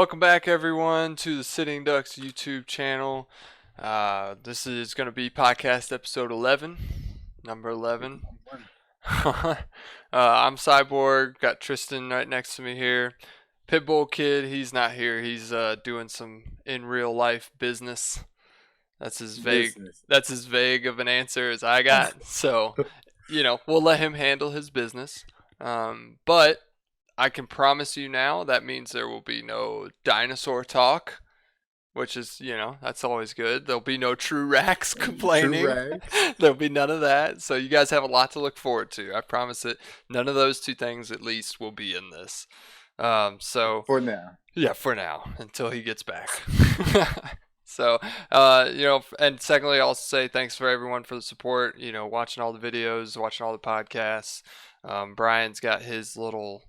Welcome back, everyone, to the Sitting Ducks YouTube channel. This is going to be podcast episode 11, number 11. I'm Cyborg, got Triston right next to me here. Pitbullkid, he's not here. He's doing some in real life business. That's as vague. That's as vague of an answer as I got. So, we'll let him handle his business. But I can promise you now that means there will be no dinosaur talk, which is, that's always good. There'll be no true racks complaining. There'll be none of that. So you guys have a lot to look forward to. I promise it. None of those two things at least will be in this. So for now. Yeah, for now, until he gets back. So, and secondly, I'll say thanks for everyone for the support, watching all the videos, watching all the podcasts. Brian's got his little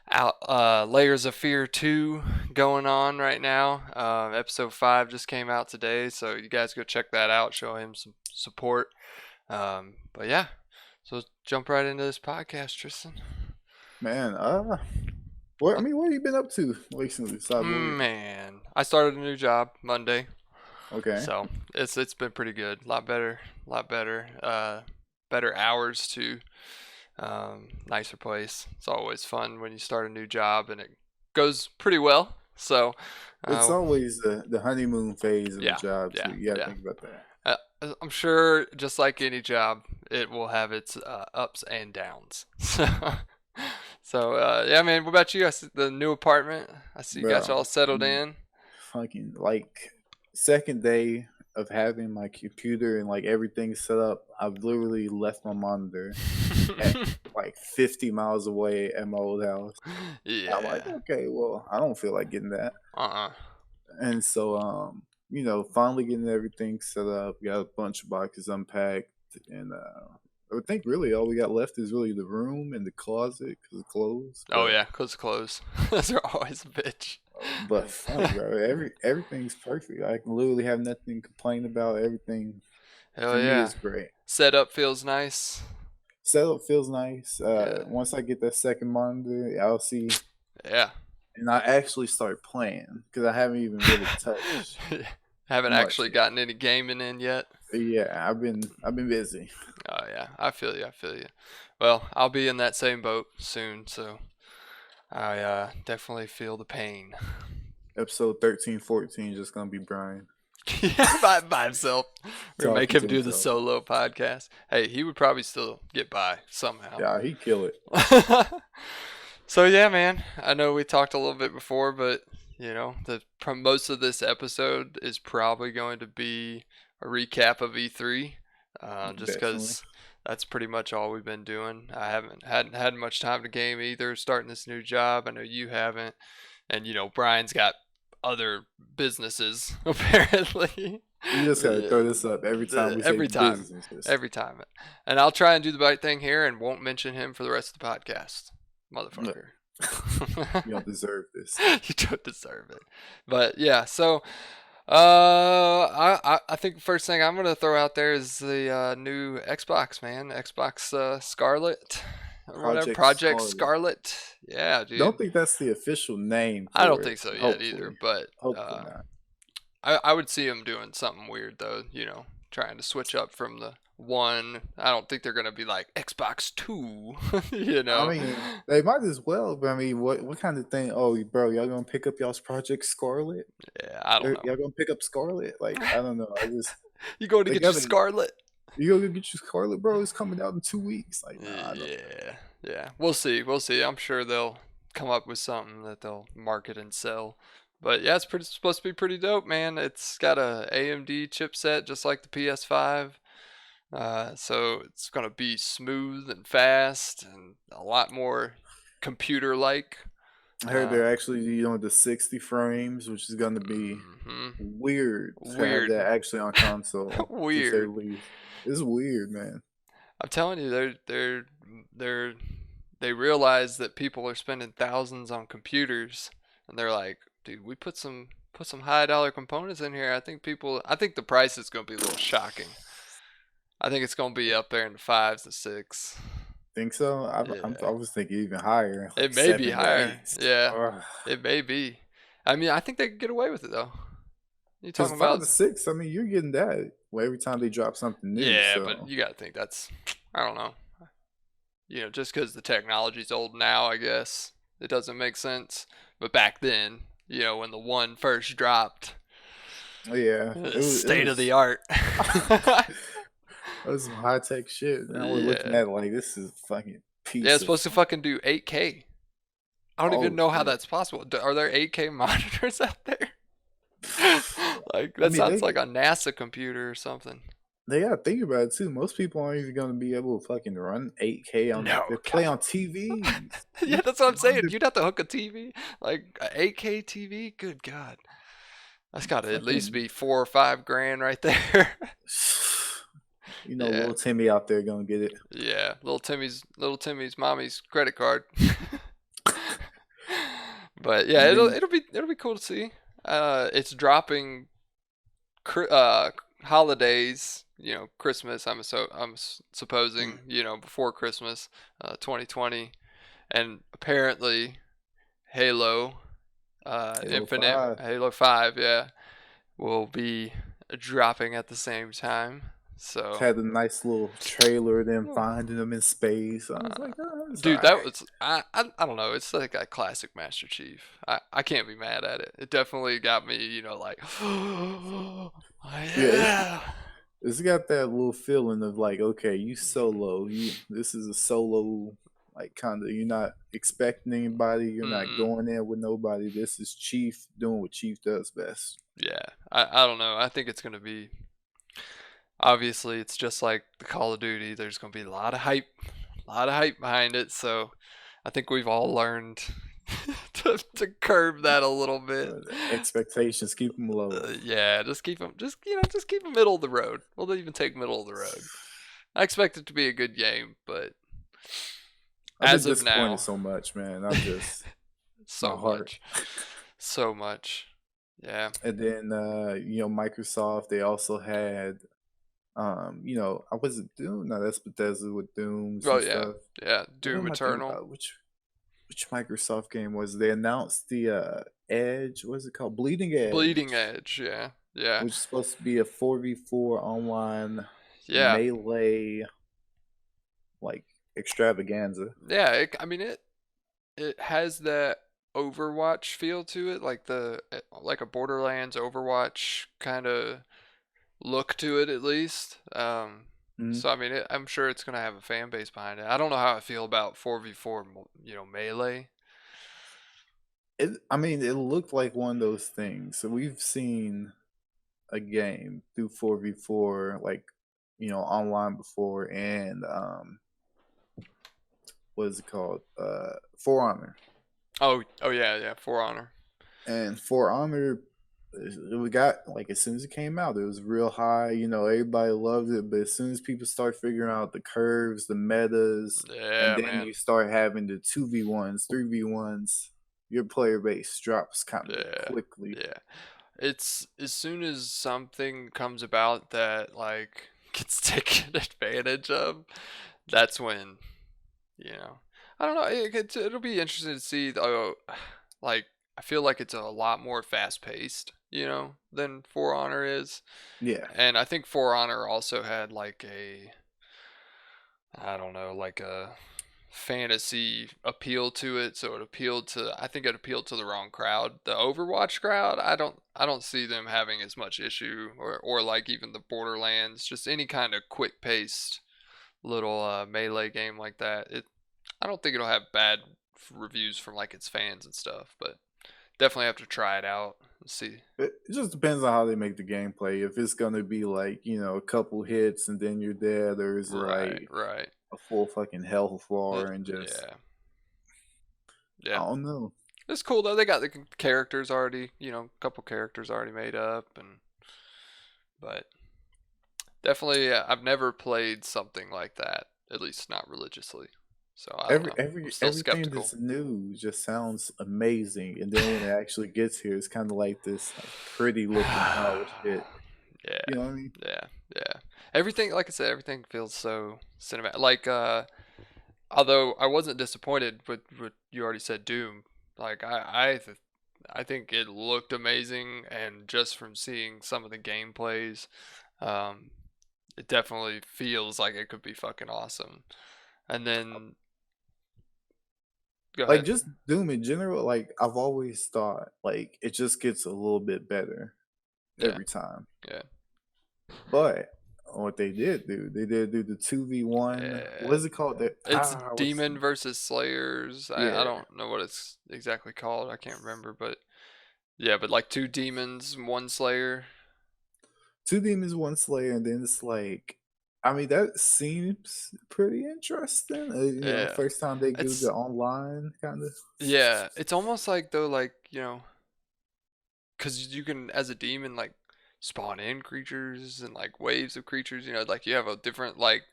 Layers of Fear 2 going on right now. Episode 5 just came out today, so you guys go check that out, show him some support. But yeah, so jump right into this podcast, Triston. Man, what have you been up to recently? Man, I started a new job Monday. Okay. So it's been pretty good. A lot better. Better hours too. Nicer place. It's always fun when you start a new job and it goes pretty well. So it's always the honeymoon phase of the job. Yeah, so you gotta think about that. I'm sure, just like any job, it will have its ups and downs. So yeah, man. What about you? I see the new apartment. I see you guys all settled in. Fucking second day of having my computer and everything set up, I've literally left my monitor at 50 miles away at my old house. Yeah. I'm like, okay, well, I don't feel like getting that. And so, finally getting everything set up, got a bunch of boxes unpacked, and I think really all we got left is really the room and the closet because of clothes. Oh yeah, because clothes. Those are always a bitch. But fuck, bro, everything's perfect. I can literally have nothing to complain about. Everything for me is great. Setup feels nice. Once I get that second monitor, I'll see. Yeah. And I actually start playing because I haven't even really touched. Haven't actually gotten any gaming in yet. Yeah, I've been busy. Oh yeah, I feel you. Well, I'll be in that same boat soon, so I definitely feel the pain. Episode 13, 14 just gonna be Brian. Yeah, by himself. We're gonna make him do the solo podcast. Hey, he would probably still get by somehow. Yeah, he'd kill it. So yeah, man. I know we talked a little bit before, but most of this episode is probably going to be a recap of E3, just because that's pretty much all we've been doing. I hadn't had much time to game either, starting this new job. I know you haven't, and Brian's got other businesses apparently. You just gotta throw this up every time. Every time, and I'll try and do the right thing here and won't mention him for the rest of the podcast, motherfucker. You don't deserve this. You don't deserve it. But yeah, so I think the first thing I'm gonna throw out there is the new Xbox, man. Xbox Scarlet. Project Scarlet. Yeah, dude. Don't think that's the official name. I don't think so yet either, but I would see them doing something weird though, trying to switch up from the one. I don't think they're gonna be like Xbox 2. I mean, they might as well, but I mean, what kind of thing? Oh, bro, y'all gonna pick up y'all's Project Scarlet? Yeah, I don't know. Y'all gonna pick up Scarlet? I don't know. You going to get your Scarlet? You go get your Scarlet, bro. It's coming out in 2 weeks. Yeah. We'll see. I'm sure they'll come up with something that they'll market and sell. But yeah, it's supposed to be pretty dope, man. It's got a AMD chipset just like the PS5. So it's gonna be smooth and fast and a lot more computer-like. I heard they're actually the 60 frames, which is gonna be weird. Weird. That actually on console. Weird. It's weird, man. I'm telling you, they realize that people are spending thousands on computers, and they're like, dude, we put some high-dollar components in here. I think the price is gonna be a little shocking. I think it's gonna be up there in the 5s and 6. Think so? I was thinking even higher. It may be higher. Yeah, it may be. I mean, I think they could get away with it though. You Because talking five about? to six, I mean, you're getting that every time they drop something new. Yeah, but So you gotta think that's, I don't know. Just because the technology's old now, I guess it doesn't make sense. But back then, when the one first dropped, yeah, it state of the was art. it was some high tech shit. Now we're looking Yeah. at it like this is a fucking Yeah, piece it's of. supposed to fucking do 8K. I don't even Oh know how shit. that's possible. Are there 8K monitors out there? Like I that mean, sounds like a NASA computer or something. they gotta think about it too. Most people aren't even gonna be able to fucking run 8K on No, they play God. on TVs. Yeah, You that's what I'm run saying. the You'd have to hook a TV, like a 8K TV. Good God, that's got to at least fucking be 4 or 5 grand right there. Yeah, little Timmy out there gonna get it. yeah. Little Timmy's mommy's credit card. But yeah, And it'll then it'll be it'll be cool to see. It's dropping uh holidays. Christmas. Supposing. Before Christmas, 2020, and apparently Halo, Halo Infinite, 5 Halo 5, yeah, will be dropping at the same time. So, had a nice little trailer, them uh, finding them in space. I was like, oh, it's dude, alright. that was I don't know. It's like a classic Master Chief. I can't be mad at it. It definitely got me, like, oh, Yeah, yeah. it's got that little feeling of like, okay, you solo. This is a solo, like kind of. You're not expecting anybody. You're not Mm-mm. going in with nobody. This is Chief doing what Chief does best. Yeah, I don't know. I think it's gonna be, obviously it's just like the Call of Duty. There's gonna be a lot of hype behind it. So I think we've all learned to curb that a little bit. Expectations, keep them low. Yeah, just keep them, just keep them middle of the road. We'll even take middle of the road. I expect it to be a good game, but I've been as of disappointed now, so much, man. I'm just my so heart. much, so much. Yeah. And then Microsoft, they also had I wasn't Doom. No, that's Bethesda with Dooms Oh and yeah, stuff. yeah. What Doom am I thinking Eternal. about? Which Microsoft game was it? They announced the Edge, what's it called? Bleeding Bleeding Edge, Edge. Yeah, yeah, which is supposed to be a 4v4 online yeah, melee like extravaganza. yeah. I mean it has that Overwatch feel to it, like a Borderlands Overwatch kind of look to it at least. Mhm. So I mean, I'm sure it's gonna have a fan base behind it. I don't know how I feel about 4v4, melee. I mean, it looked like one of those things. So we've seen a game through 4v4 like online before, and what is it called? For Honor. Oh yeah, yeah. For Honor. And For Honor, we got like as soon as it came out, it was real high. Everybody loved it, but as soon as people start figuring out the curves, the metas, and Yeah, then man. you start having the 2v1s, 3v1s, your player base drops kind of Yeah, quickly. yeah. It's as soon as something comes about that like gets taken advantage of, that's when, you know. I don't know. It'll be interesting to see though. Like I feel like it's a lot more fast paced, than For Honor is, Yeah, and I think For Honor also had like I don't know, like a fantasy appeal to it, so I think it appealed to the wrong crowd. The Overwatch crowd, I don't see them having as much issue, or like even the Borderlands, just any kind of quick paced little melee game like that. I don't think it'll have bad reviews from like its fans and stuff, but definitely have to try it out and see. it just depends on how they make the gameplay. If it's gonna be like a couple hits and then you're dead, or is it Right, like right. a full fucking hell floor and just Yeah, I yeah. don't know. It's cool though. They got the characters already, a couple characters already made up, and but definitely, I've never played something like that, at least not religiously. So I don't know. I'm still Everything skeptical. that's new just sounds amazing, and then when it actually gets here, it's kind of like this like pretty looking polished shit. You Yeah, know what I mean? yeah, yeah. Everything, like I said, everything feels so cinematic. Like, although I wasn't disappointed with what you already said, Doom. Like, I think it looked amazing, and just from seeing some of the gameplays, um, it definitely feels like it could be fucking awesome. And then go Like ahead. just Doom in general, like I've always thought like it just gets a little bit better Yeah, every time. yeah, But what they did do, they did do the 2v1. What yeah. is it called? It's What's Demon versus Slayers. I yeah. don't know what it's exactly called. I can't remember, but yeah, but like two demons, one Slayer. Two demons, one slayer, and then it's like I mean that seems pretty interesting. Yeah, First time they do it's the online kind of. yeah, it's almost like though, like because you can as a demon like spawn in creatures and like waves of creatures. Like you have a different like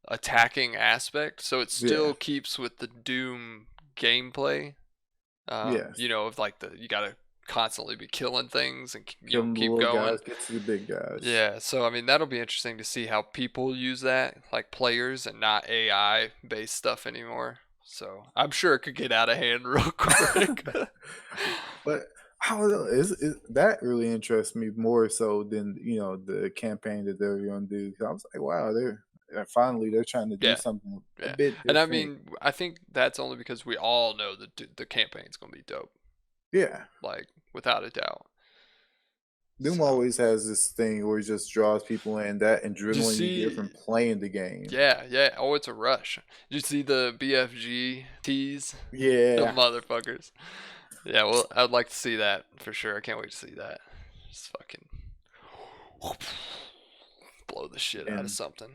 attacking aspect, so it Yeah, still keeps with the Doom gameplay. yes. Of like you gotta constantly be killing things and Killing the keep little going. guys, get to the big guys. Yeah, so I mean that'll be interesting to see how people use that, like players and not AI based stuff anymore. So I'm sure it could get out of hand real quick. But I don't know. That really interests me more so than the campaign that they're going to do. 'Cause I was like, wow, finally they're trying to do Yeah, something a yeah, bit and I different. mean I think that's only because we all know that the campaign's gonna be dope, Yeah, like without a doubt. Doom So always has this thing where it just draws people in. That did you adrenaline you get see? from playing the game. Yeah, yeah. Oh, it's a rush. Did you see the BFG teas? The Yeah, motherfuckers. Yeah, well, I'd like to see that for sure. I can't wait to see that. Just fucking blow the shit out of and something.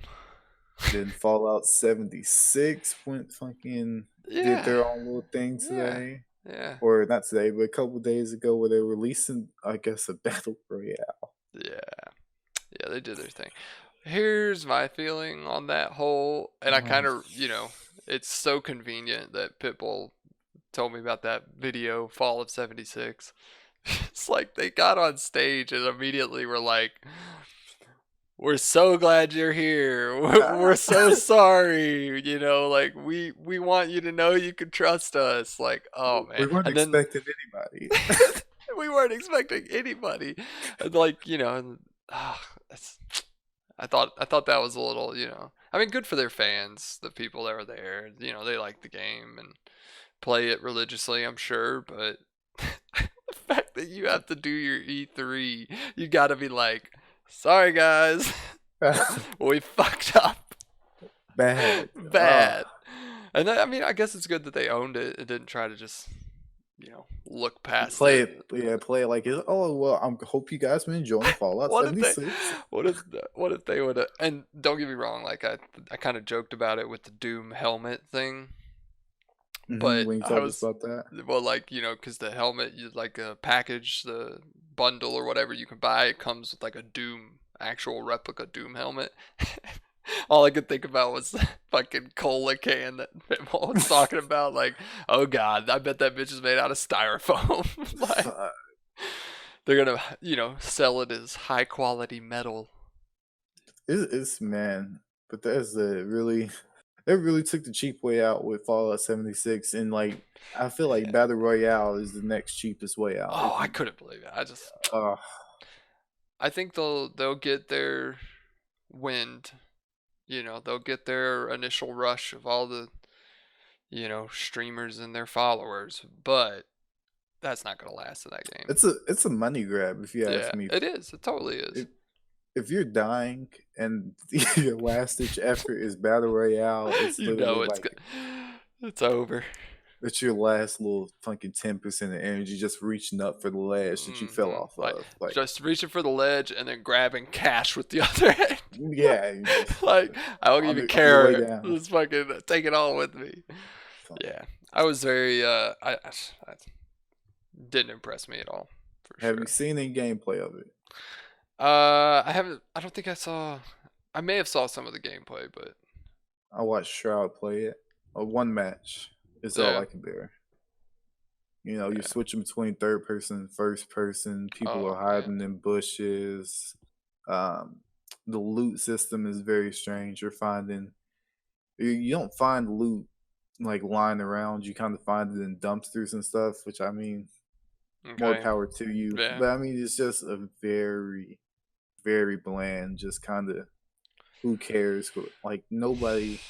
then Fallout 76 went fucking did Yeah, their own little thing yeah, today. yeah, Or not today, but a couple days ago, where they're releasing, I guess, a battle royale. yeah, yeah. They did their thing. Here's my feeling on that whole, and I kind Um, of, it's so convenient that Pitbull told me about that video, Fall of '76. It's like they got on stage and immediately were like, "We're so glad you're here. We're so sorry. Like we want you to know you can trust us." Like, oh man. we weren't And then expecting anybody. we weren't expecting anybody. And like, ah, that's, I thought that was a little, I mean, good for their fans, the people that were there. They like the game and play it religiously, I'm sure, but the fact that you have to do your E3, you got to be like, "Sorry guys, we fucked up Bad. bad." And I mean, I guess it's good that they owned it and didn't try to just, look past Play it. it, yeah, play it like it. Oh well, I hope you guys been enjoying Fallout What if they 76. what if they would have, and don't get me wrong, like I kind of joked about it with the Doom helmet thing, but When you I told us was, about that, well, like, because the helmet, you like a package, the bundle or whatever you can buy, it comes with like a Doom, actual replica Doom helmet. All I could think about was the fucking cola can that Pitbull was talking about. Like, oh god, I bet that bitch is made out of styrofoam. Like, fuck, they're gonna, sell it as high quality metal. it's man. But that's a really, they really took the cheap way out with Fallout 76, and like I feel like Yeah. Battle Royale is the next cheapest way out. Oh, If I you, couldn't believe it. uh, I think they'll get their wind. They'll get their initial rush of all the, streamers and their followers, but that's not gonna last in that game. it's a money grab if you Yeah, ask me. it is. It totally is. If, if you're dying and your last ditch effort is battle royale, it's You literally know it's like good. It's over. it's your last little fucking 10% of energy just reaching up for the ledge that you fell off Like of. Like, just reaching for the ledge and then grabbing cash with the other hand. yeah, you just Like I don't even on your way care. down. Just fucking take it all with me. Yeah, I was very. I didn't impress me at all, for Have you sure. seen any gameplay of it? I haven't. I don't think I saw. I may have saw some of the gameplay, but I watched Shroud play it. One match is all yeah, I can bear. You're yeah. switching between third person and first person. People are Oh man. hiding in bushes. Um, the loot system is very strange. You don't find loot like lying around. You kind of find it in dumpsters and stuff. Which I mean, more Okay. power to you. Yeah. But I mean, it's just a very, very bland, just kind of who cares? Like nobody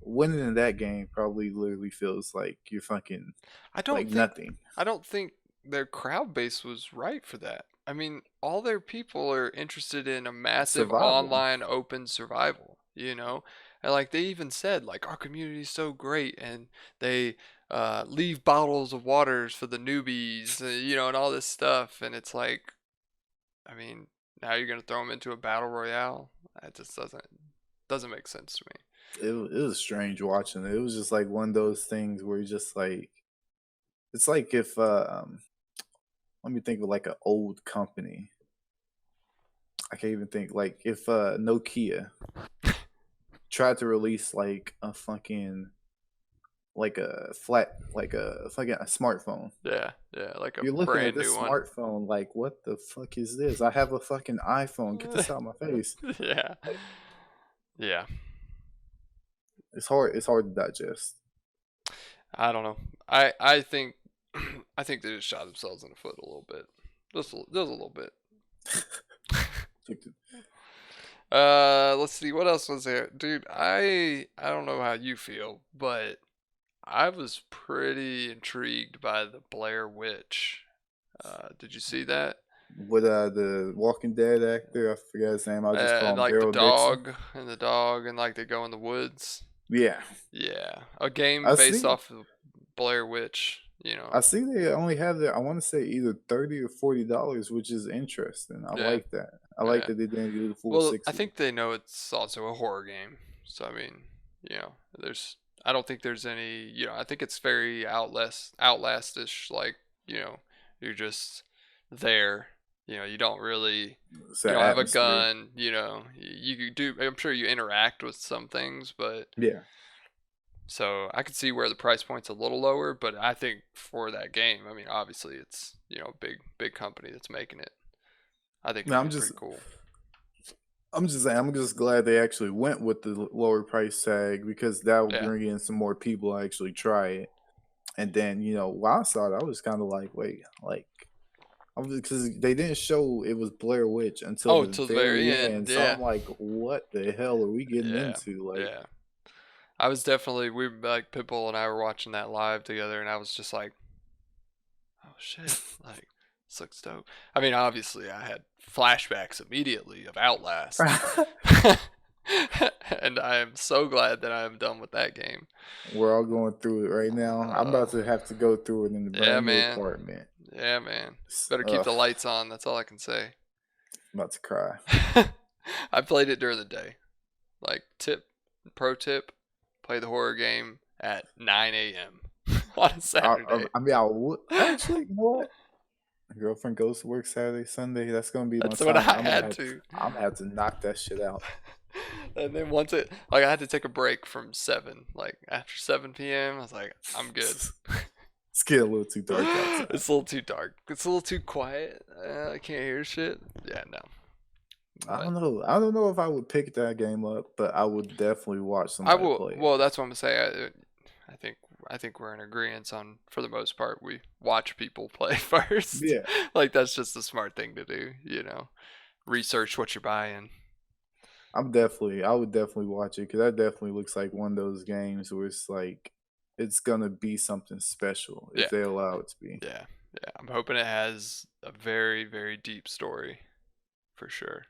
winning in that game probably literally feels like you're fucking I like don't think nothing. I don't think their crowd base was right for that. I mean, all their people are interested in a massive Survival. online open survival, you know? And like they even said like our community is so great and they leave bottles of waters for the newbies, and all this stuff and it's like I mean, now you're going to throw them into a battle royale? That just doesn't make sense to me. It was strange watching it. It was just like one of those things where you just like it's like if let me think of like an old company. I can't even think like if Nokia tried to release like a fucking like a flat like a fucking a smartphone. Yeah, yeah, like a You're looking at brand this new one. smartphone like what the fuck is this? I have a fucking iPhone. Get this out of my face. Yeah. Like Yeah. it's hard to digest. I don't know. I think I think they just shot themselves in the foot a little bit. Just a little bit. Let's see what else was there, dude. I don't know how you feel, but I was pretty intrigued by the Blair Witch. Did you see that? With the Walking Dead actor, I forget his name. I'll just call And him like Daryl Dixon. the dog, and like they go in the woods. Yeah, Yeah, a game I based see. off of Blair Witch. I see they only have it. I want to say either $30 or $40, which is interesting. I Yeah, like that. I like yeah. that they didn't do the full Well, I 60. think they know it's also a horror game. So I mean, there's I don't think there's any, I think it's very outlastish like, you're just there. You don't really It's you that don't have a atmosphere. gun, you do I'm sure you interact with some things, but Yeah. so I could see where the price point's a little lower, but I think for that game, I mean, obviously it's, a big company that's making it. I think No, it'd be pretty cool. I'm just saying. I'm just glad they actually went with the lower price tag because that will Yeah. bring in some more people to actually try it. And then while I saw it, I was kind of like, wait, like because they didn't show it was Blair Witch until Oh, the till the very very end. end. So Yeah. I'm like, what the hell are we getting Yeah. into? Like, Yeah. I was definitely we like Pitbull and I were watching that live together, and I was just like, oh shit, like this looks dope. I mean, obviously, I had flashbacks immediately of Outlast, and I am so glad that I am done with that game. we're all going through it right now. I'm Uh, about to have to go through it in the yeah, brand new man. apartment. Yeah, man. S- Better keep Ugh, the lights on. That's all I can say. I'm about to cry. I played it during the day. Like pro tip, play the horror game at 9 a.m. on a Saturday. I mean, I would actually. You know what? My girlfriend goes to work Saturday, Sunday. That's gonna be my That's what I time. had to. I'm gonna have to knock that shit out. And then once it, like, I had to take a break from 7. Like, after 7 p.m., I was like, I'm good. It's getting a little too dark outside. It's a little too dark. It's a little too quiet. I can't hear shit. Yeah, no. I But don't know. I don't know if I would pick that game up, but I would definitely watch I somebody will. play it. Well, that's what I'm gonna say. I think we're in agreement on, for the most part, we watch people play first. Yeah, Like that's just the smart thing to do. Research what you're buying. I would definitely watch it because that definitely looks like one of those games where it's like it's gonna be something special if Yeah, they allow it to be. yeah, yeah. I'm hoping it has a very, very deep story for sure.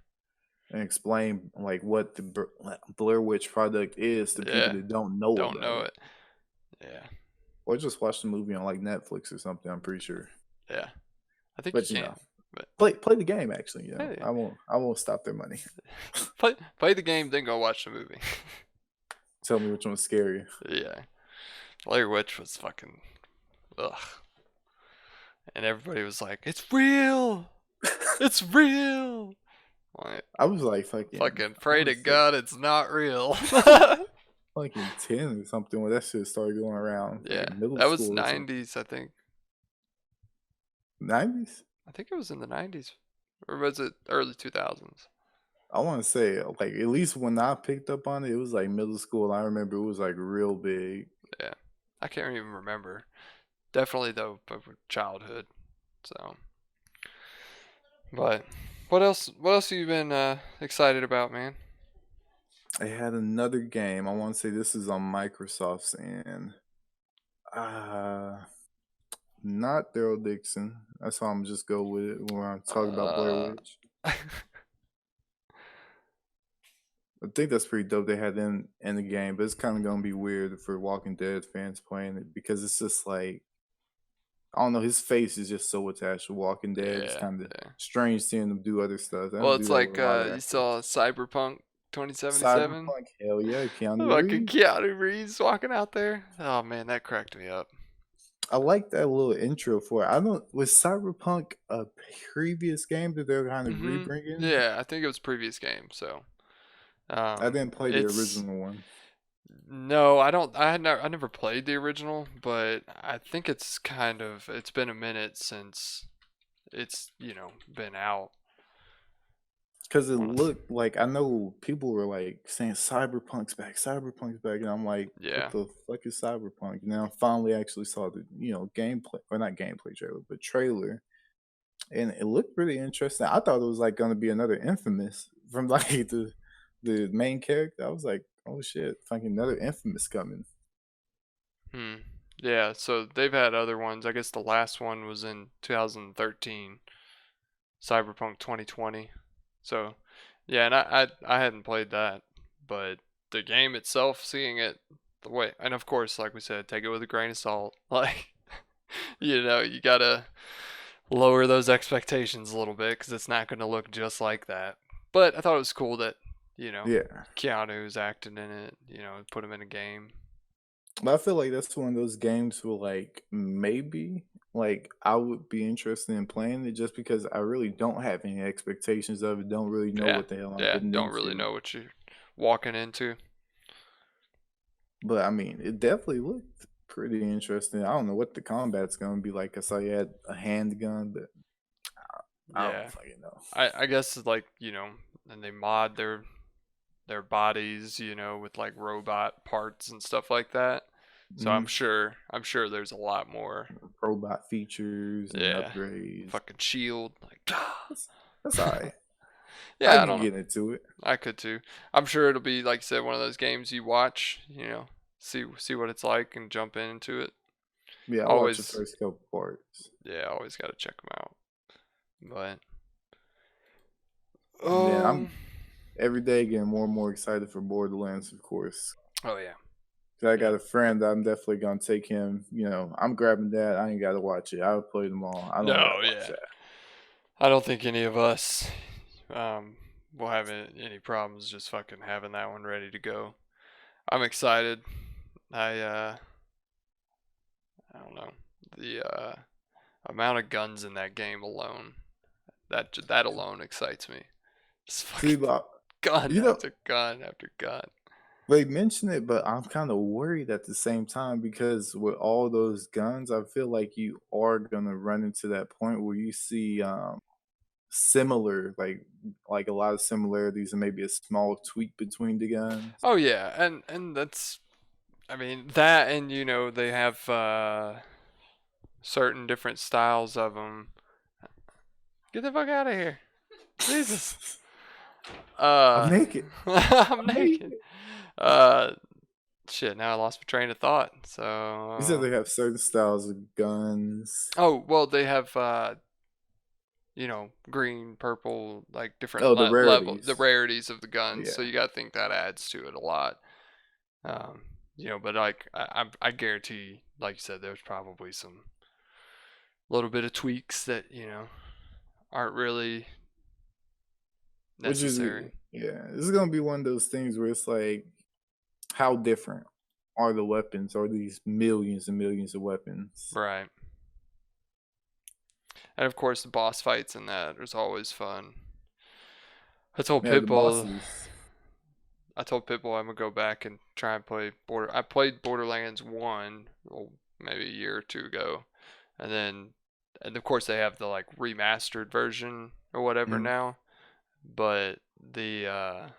And explain like what the Blair Witch product is to people Yeah, that don't know don't about know it, it. Yeah, or just watch the movie on like Netflix or something. I'm pretty sure, yeah. I think you but can. But play the game. Actually, hey, I won't stop their money. play the game, then go watch the movie. Tell me which one's scarier. Yeah, Blair Witch was fucking ugh, and everybody was like, "It's real, it's real." Like, I was like fucking I pray to was like God it's not real. fucking 10 or something when that shit started going around. Yeah, Fucking middle that was school or something. 90s, I think. 90s. I think it was in the 90s, or was it early 2000s? I want to say like at least when I picked up on it, it was like middle school. I remember it was like real big. Yeah, I can't even remember. Definitely though, but with childhood. So, but what else? What else have you been excited about, man? I had another game. I want to say this is on Microsoft's end. Uh Not Daryl Dixon. That's how I'm just go with it when I talk about Blair Uh, Witch. I think that's pretty dope. They had them in the game, but it's kind of gonna be weird for Walking Dead fans playing it because it's just like I don't know. His face is just so attached to Walking Dead. It's yeah, kind of yeah. strange seeing them do other stuff. They Well, don't do it's that with like a lot of you actors. saw Cyberpunk 2077. Cyberpunk, hell yeah, Keanu Fucking Reeves. Keanu Reeves walking out there. Oh man, that cracked me up. I like that little intro for it. I don't was Cyberpunk a previous game that they're kind of Mhm. rebringing? Yeah, I think it was previous game. So, I didn't play the it's original one. no, I don't. I never played the original, but I think it's kind of. It's been a minute since it's been out. Because it One- looked like I know people were like saying Cyberpunk's back, and I'm like, what Yeah, the fuck is Cyberpunk? Now I finally actually saw the gameplay, or not gameplay trailer, but trailer, and it looked pretty interesting. I thought it was like going to be another Infamous from like the main character. I was like, oh shit, fucking another Infamous coming. Hmm. Yeah, so they've had other ones. I guess the last one was in 2013, Cyberpunk 2020. So, yeah, and I hadn't played that, but the game itself, seeing it the way, and of course, like we said, take it with a grain of salt. Like, you gotta lower those expectations a little bit because it's not gonna look just like that. But I thought it was cool that you know Yeah. Keanu's acting in it. Put him in a game. But I feel like that's one of those games where like maybe like I would be interested in playing it just because I really don't have any expectations of it. Don't really know Yeah, what the hell I'm yeah. getting Don't really into. know what you're walking into. But I mean, it definitely looked pretty interesting. I don't know what the combat's gonna be like. I saw you had a handgun, but I don't Yeah, fucking know. I guess like and they mod their bodies, with like robot parts and stuff like that. So Mm-hmm. I'm sure there's a lot more. Robot features and Yeah, upgrades. fucking shield like. That's all right. I Yeah, I can don't know. get into it. I could too. I'm sure it'll be like you said, one of those games you watch, see what it's like and jump into it. Yeah, I watched the Always, first couple parts. yeah, always got to check them out. But And then um, I'm every day getting more and more excited for Borderlands, of course. oh yeah, 'Cause I yeah. got a friend that I'm definitely gonna take him. I'm grabbing that. I ain't gotta watch it. I'll play them all. I don't No, gotta watch yeah. that. I don't think any of us um will have any problems just fucking having that one ready to go. I'm excited. I don't know, the amount of guns in that game alone. That alone excites me. Just See, fucking but gun you know, after gun after gun. they mention it, but I'm kind of worried at the same time because with all those guns, I feel like you are gonna run into that point where you see similar, like a lot of similarities and maybe a small tweak between the guns. Oh yeah, and that's I mean that and they have certain different styles of them. Get the fuck out of here. Jesus. I'm naked. I'm I'm naked. naked. Uh shit, now I lost my train of thought. You said So they have certain styles of guns. oh, well they have green, purple, like different Oh, the level the rarities. rarities of the guns. So Yeah. you got to think that adds to it a lot. Um, but like I guarantee, like you said, there's probably some little bit of tweaks that aren't really Which is necessary. yeah, this is gonna be one of those things where it's like, how different are the weapons? Are these millions and millions of weapons? Right. And of course, the boss fights in that is always fun. I told Yeah, the Pitbull, bosses. I told Pitbull I'm gonna go back and try and play Border. I played Borderlands 1, well, maybe a year or two ago, and then, and of course they have the like remastered version or whatever Mm. now. But the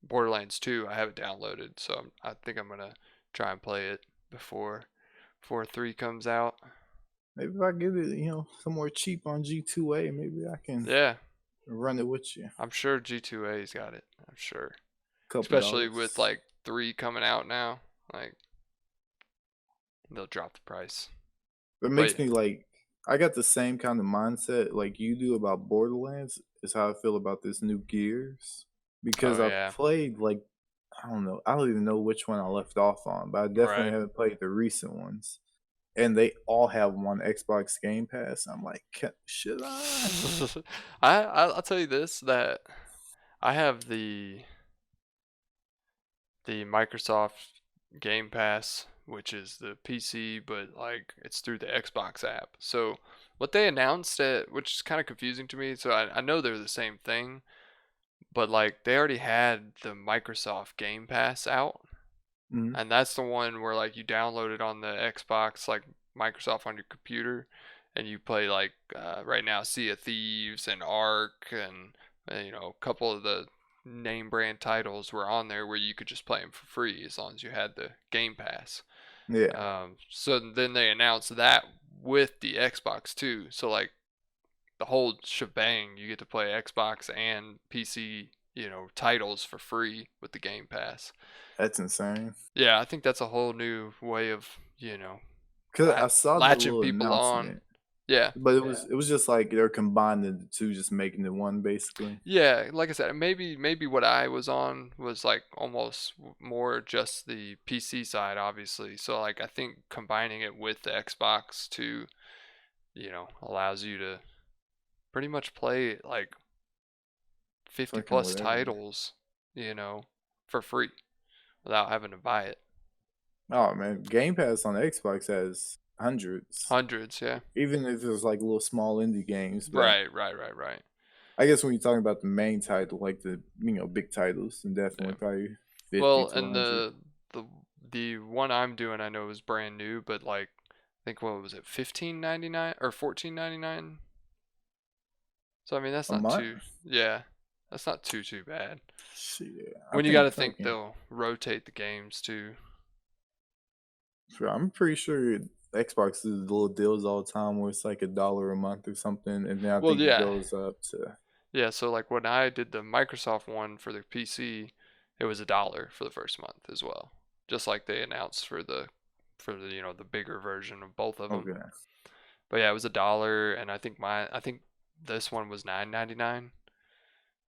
Borderlands 2, I have it downloaded, so I think I'm gonna try and play it before 3 comes out. Maybe if I get it, somewhere cheap on G2A, maybe I can Yeah, run it with you. I'm sure G2A's got it. I'm sure, Couple especially with dollars. like 3 coming out now. Like they'll drop the price. It But makes me like I got the same kind of mindset like you do about Borderlands is how I feel about this new Gears. Because oh I've yeah, played like I don't know, I don't even know which one I left off on, but I definitely right. haven't played the recent ones. And they all have one Xbox Game Pass. I'm like, should I? I'll tell you this, that I have the Microsoft Game Pass, which is the PC, but like it's through the Xbox app. So what they announced, which is kind of confusing to me. So I know they're the same thing, but like they already had the Microsoft Game Pass out, Mhm. and that's the one where like you download it on the Xbox, like Microsoft on your computer, and you play like right now Sea of Thieves and Ark and a couple of the name brand titles were on there where you could just play them for free as long as you had the Game Pass. Yeah. So then they announced that with the Xbox too. So like the whole shebang, you get to play Xbox and PC, titles for free with the Game Pass. That's insane. Yeah, I think that's a whole new way of, Cause I saw the latching little people on. announcement, Yeah. but it was just like they're combining the two, just making it one basically. Yeah, like I said, maybe what I was on was like almost more just the PC side, obviously. So like I think combining it with the Xbox to, allows you to pretty much play like 50 Fucking plus whatever. titles, for free without having to buy it. Oh man, Game Pass on Xbox has hundreds, Hundreds, yeah. even if it's like little small indie games. But Right, right, right, right. I guess when you're talking about the main title, like the big titles, then Yeah. definitely probably 50 Well, to and 100. the one I'm doing I know is brand new, but like I think what was it, 15.99 or 14.99? So I mean that's A not month? too, yeah, that's not too bad. Shit, I When you got to think think fucking. they'll rotate the games too. I'm pretty sure Xbox does little deals all the time where it's like $1 a month or something, and then I Well, think it yeah, goes up to. yeah. So like when I did the Microsoft one for the PC, it was $1 for the first month as well, just like they announced for the the bigger version of both of them. Okay, But yeah, it was $1, and I think this one was 9.99,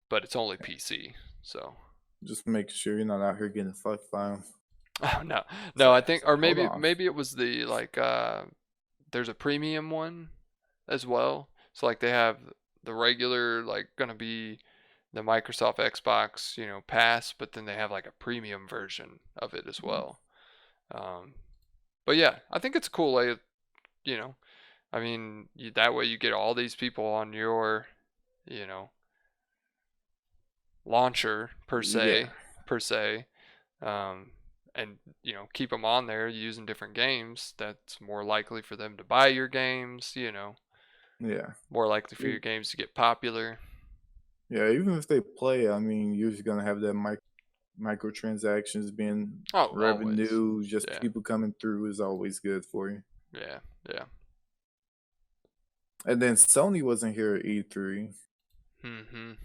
but it's only PC. So just make sure you're not out here getting fucked by them. oh no, So, no, I think, so or hold maybe on. maybe it was the like there's a premium one as well. So like they have the regular like gonna be the Microsoft Xbox, pass, but then they have like a premium version of it as well. Um, but yeah, I think it's a cool way. You know, I mean, that way you get all these people on your, you know, launcher Yeah, per se, um, and keep them on there using different games. That's more likely for them to buy your games. yeah. More likely for your games to get popular. Yeah, even if they play, I mean, you're just gonna have that microtransactions being Oh, always. revenue. Just Yeah, people coming through is always good for you. yeah, yeah. And then Sony wasn't here at E3. Mhm.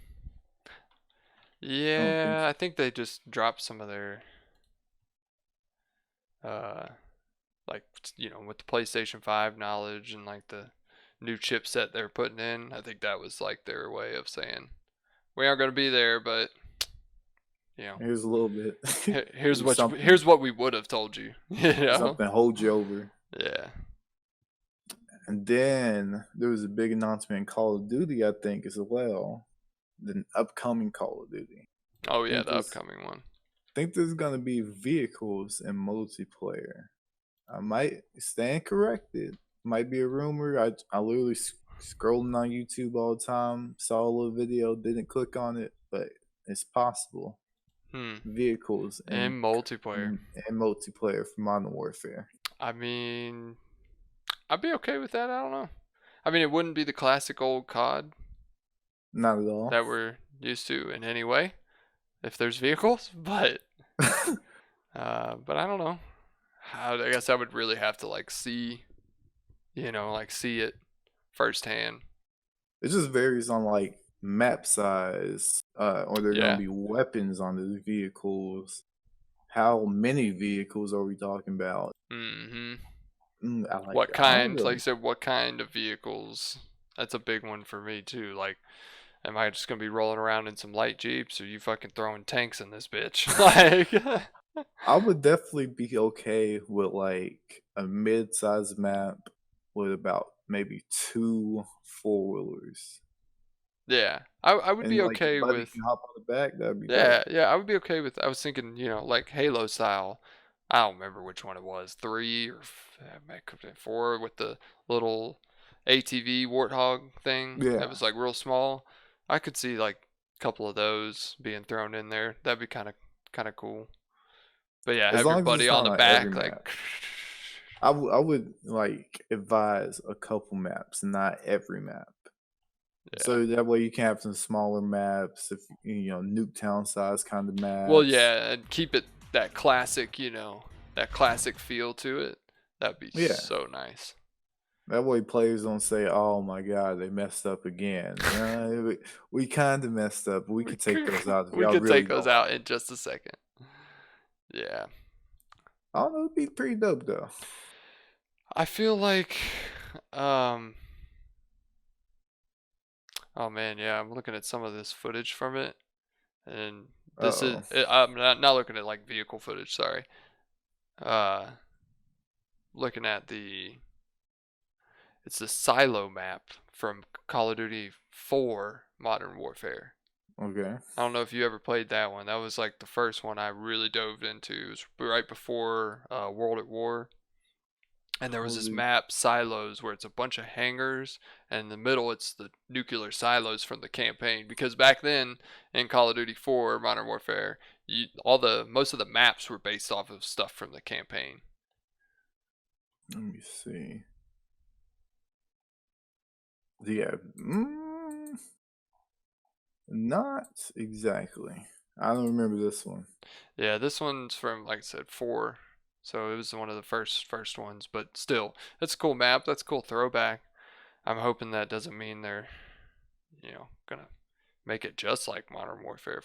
I don't think. Yeah, I think they just dropped some of their uh like with the PlayStation 5 knowledge and like the new chipset they're putting in. I think that was like their way of saying we aren't going to be there, but you know, Here's a little bit. here's something. what we would have told you. You know? Something hold you over. Yeah. And then there was a big announcement in Call of Duty, I think, as well. The upcoming Call of Duty. Oh I yeah, think the this upcoming one. think there's gonna be vehicles and multiplayer. I might stand corrected. Might be a rumor. I literally scrolling on YouTube all the time, saw a little video, didn't click on it, but it's possible. Hmm. Vehicles And multiplayer. and multiplayer for Modern Warfare. I mean, I'd be okay with that. I don't know. I mean, it wouldn't be the classic old COD Not at all. that we're used to in any way if there's vehicles, but I don't know. I guess I would really have to like see, like see it firsthand. It just varies on like map size, or there gonna Yeah. be weapons on the vehicles. How many vehicles are we talking about? Mhm. Like What I don't kind? Like really. you said, what kind of vehicles? That's a big one for me too. Like, am I just gonna be rolling around in some light jeeps, or you fucking throwing tanks in this bitch? Like, I would definitely be okay with like a mid-sized map with about maybe two four-wheelers, yeah, I would and be like your okay buddy with. can hop on the back. That'd be dope. Yeah, yeah, I would be okay with. I was thinking, like Halo style. I don't remember which one it was, three or it could have been four with the little ATV warthog thing that Yeah, was like real small. I could see like a couple of those being thrown in there. That'd be kind of cool. But yeah, as have your long as buddy it's on not the on every back, like, map. I would like advise a couple maps, not every map. yeah. So that way you can have some smaller maps, if Nuketown size kind of Well, maps. yeah, and keep it that classic, that classic feel to it. That'd be Yeah. so nice. That way players don't say, "Oh my god, they messed up again." We kind of messed up. We We could take could, those out if we y'all could really take don't those want out them. in just a second. Yeah. I don't know, it'd be pretty dope though. I feel like, um, oh man, yeah, I'm looking at some of this footage from it, and this is, Uh-oh. I'm not looking at like vehicle footage, sorry. Uh, looking at it's the silo map from Call of Duty 4 Modern Warfare. Okay. I don't know if you ever played that one. That was like the first one I really dove into. It was right before World at War. And there was Call of this Duty. map, silos, where it's a bunch of hangars, and in the middle it's the nuclear silos from the campaign. Because back then in Call of Duty 4 Modern Warfare, most of the maps were based off of stuff from the campaign. Let me see. Yeah. Not exactly. I don't remember this one. Yeah, this one's from, like I said, 4. So it was one of the first ones, but still, that's a cool map. That's a cool throwback. I'm hoping that doesn't mean they're, gonna make it just like Modern Warfare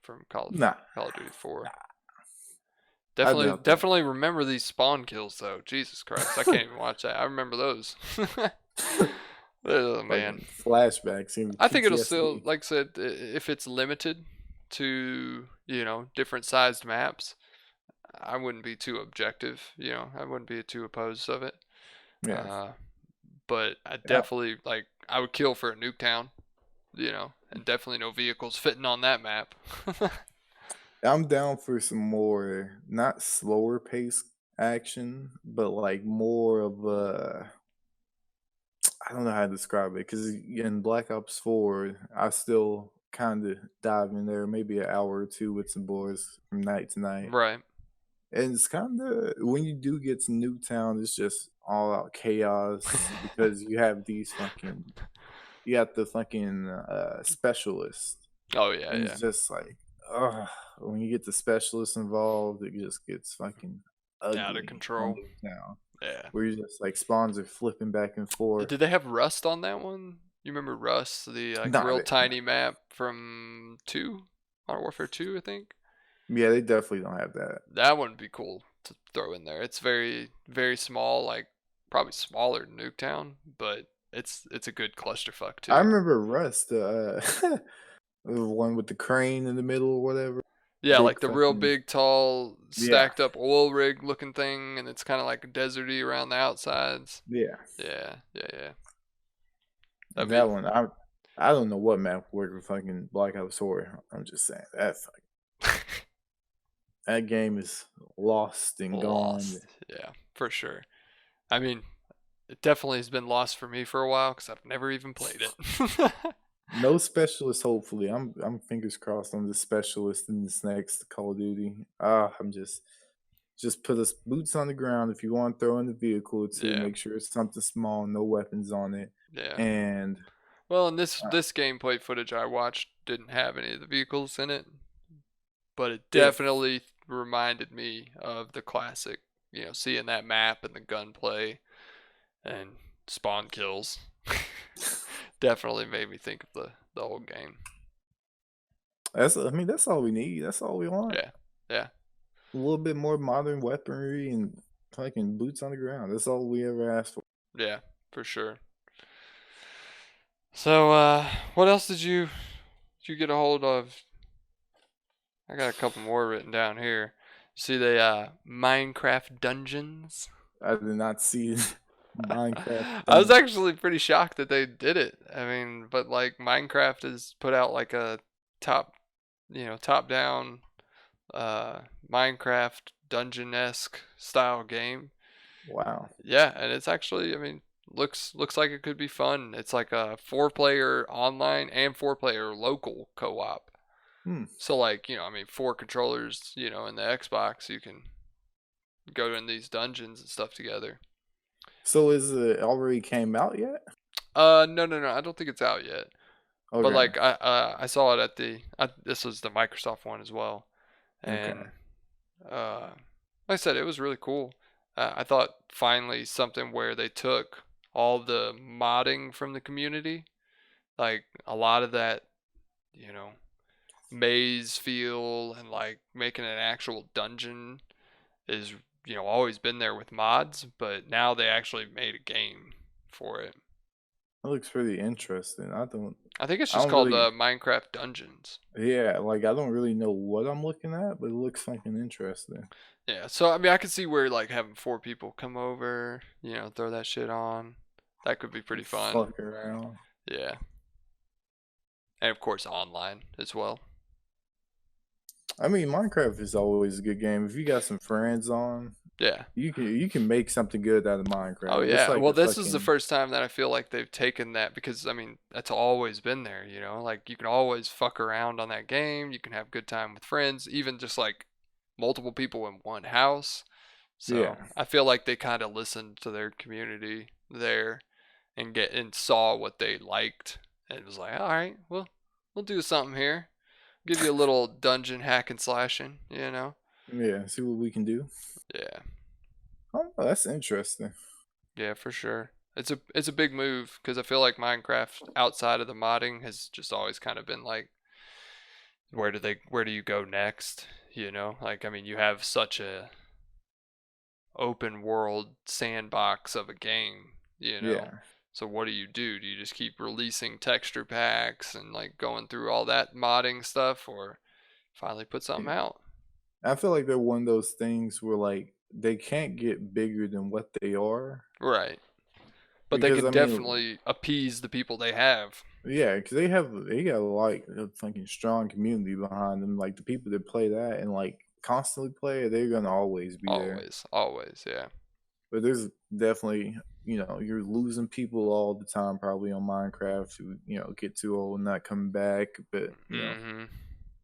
from Nah, Call of Duty 4. I Definitely, doubt that. definitely remember these spawn kills though. Jesus Christ, I can't even watch that. I remember those. Oh man, Fucking flashbacks and I think it'll still, PTSD. like I said, if it's limited to different sized maps, I wouldn't be too objective. I wouldn't be too opposed of it. Yeah. Uh, but I Yeah. definitely like I would kill for a nuke town. And definitely no vehicles fitting on that map. I'm down for some more, not slower pace action, but like more of a, I don't know how to describe it. Because in Black Ops 4, I still kind of dive in there, maybe an hour or two with some boys from night to night. Right. And it's kind of, when you do get to Newtown, it's just all out chaos because you have the fucking specialist. Oh yeah, And yeah. it's just like, ugh, when you get the specialists involved, it just gets fucking Out of ugly on control. Nuketown. Yeah. Where you just like spawns are flipping back and forth. Did they have Rust on that one? You remember Rust, the like Nah, real tiny map from 2? Modern Warfare 2, I think. yeah, they definitely don't have that. That one would be cool to throw in there. It's very very small, like probably smaller than Nuketown, but it's a good clusterfuck I too. remember Rust, the one with the crane in the middle or whatever. Yeah, Big like the real fucking, big, tall, yeah, stacked up oil rig looking thing, and it's kind of like deserty around the outsides. yeah. Yeah, yeah, yeah. That'd That be one, I don't know what map worked with fucking Black Ops 4. I'm just saying that game is lost and gone. lost. Yeah, for sure. I mean, it definitely has been lost for me for a while because I've never even played it. No specialist, hopefully. I'm fingers crossed on this specialist in this next Call of Duty. I'm just put us boots on the ground. If you want to throw in the vehicle too, Yeah, make sure it's something small, no weapons on it. yeah. And Well, and this uh, this gameplay footage I watched didn't have any of the vehicles in it, but it if definitely reminded me of the classic. Seeing that map and the gunplay, and spawn kills. Definitely made me think of the old game. That's all we need. That's all we want. Yeah, yeah. A little bit more modern weaponry and fucking boots on the ground. That's all we ever asked for. Yeah, for sure. So, what else did you get a hold of? I got a couple more written down here. See the Minecraft dungeons? I did not see Minecraft. I was actually pretty shocked that they did it. I mean, but like Minecraft has put out like a top, top down Minecraft dungeon-esque style game. Wow. Yeah, and it's actually, I mean, looks like it could be fun. It's like a 4-player online and 4-player local co-op. So like, I mean, 4 controllers, in the Xbox, you can go in these dungeons and stuff together. So is it already came out yet? No, I don't think it's out yet. Okay. But like I saw it at this was the Microsoft one as well. And like I said, it was really cool. I thought finally something where they took all the modding from the community, like a lot of that, maze feel and like making an actual dungeon is, always been there with mods, but now they actually made a game for it. That looks pretty interesting. I think it's just called Minecraft Dungeons. Yeah, like I don't really know what I'm looking at, but it looks fucking interesting. Yeah, so I mean, I could see where like having 4 people come over, throw that shit on. That could be pretty fun. Fuck around. Yeah. And of course online as well. I mean, Minecraft is always a good game. If you got some friends on, yeah, you can make something good out of Minecraft. Oh yeah. Like well, this is the first time that I feel like they've taken that, because I mean, that's always been there, Like you can always fuck around on that game. You can have good time with friends, even just like multiple people in one house. So yeah. I feel like they kind of listened to their community there and saw what they liked, and it was like, all right, well, we'll do something here. Give you a little dungeon hack and slashing, Yeah, see what we can do. Yeah. Oh, that's interesting. Yeah, for sure. It's a big move, because I feel like Minecraft outside of the modding has just always kind of been like, where do you go next? Like, I mean, you have such a open world sandbox of a game, Yeah. So what do? Do you just keep releasing texture packs and like going through all that modding stuff, or finally put something out? I feel like they're one of those things where like they can't get bigger than what they are. Right. But because, they can definitely appease the people they have. Yeah, because they got like a fucking strong community behind them. Like the people that play that and like constantly play it, they're gonna always be there. Always, yeah. But there's definitely, you're losing people all the time probably on Minecraft who, get too old and not coming back. But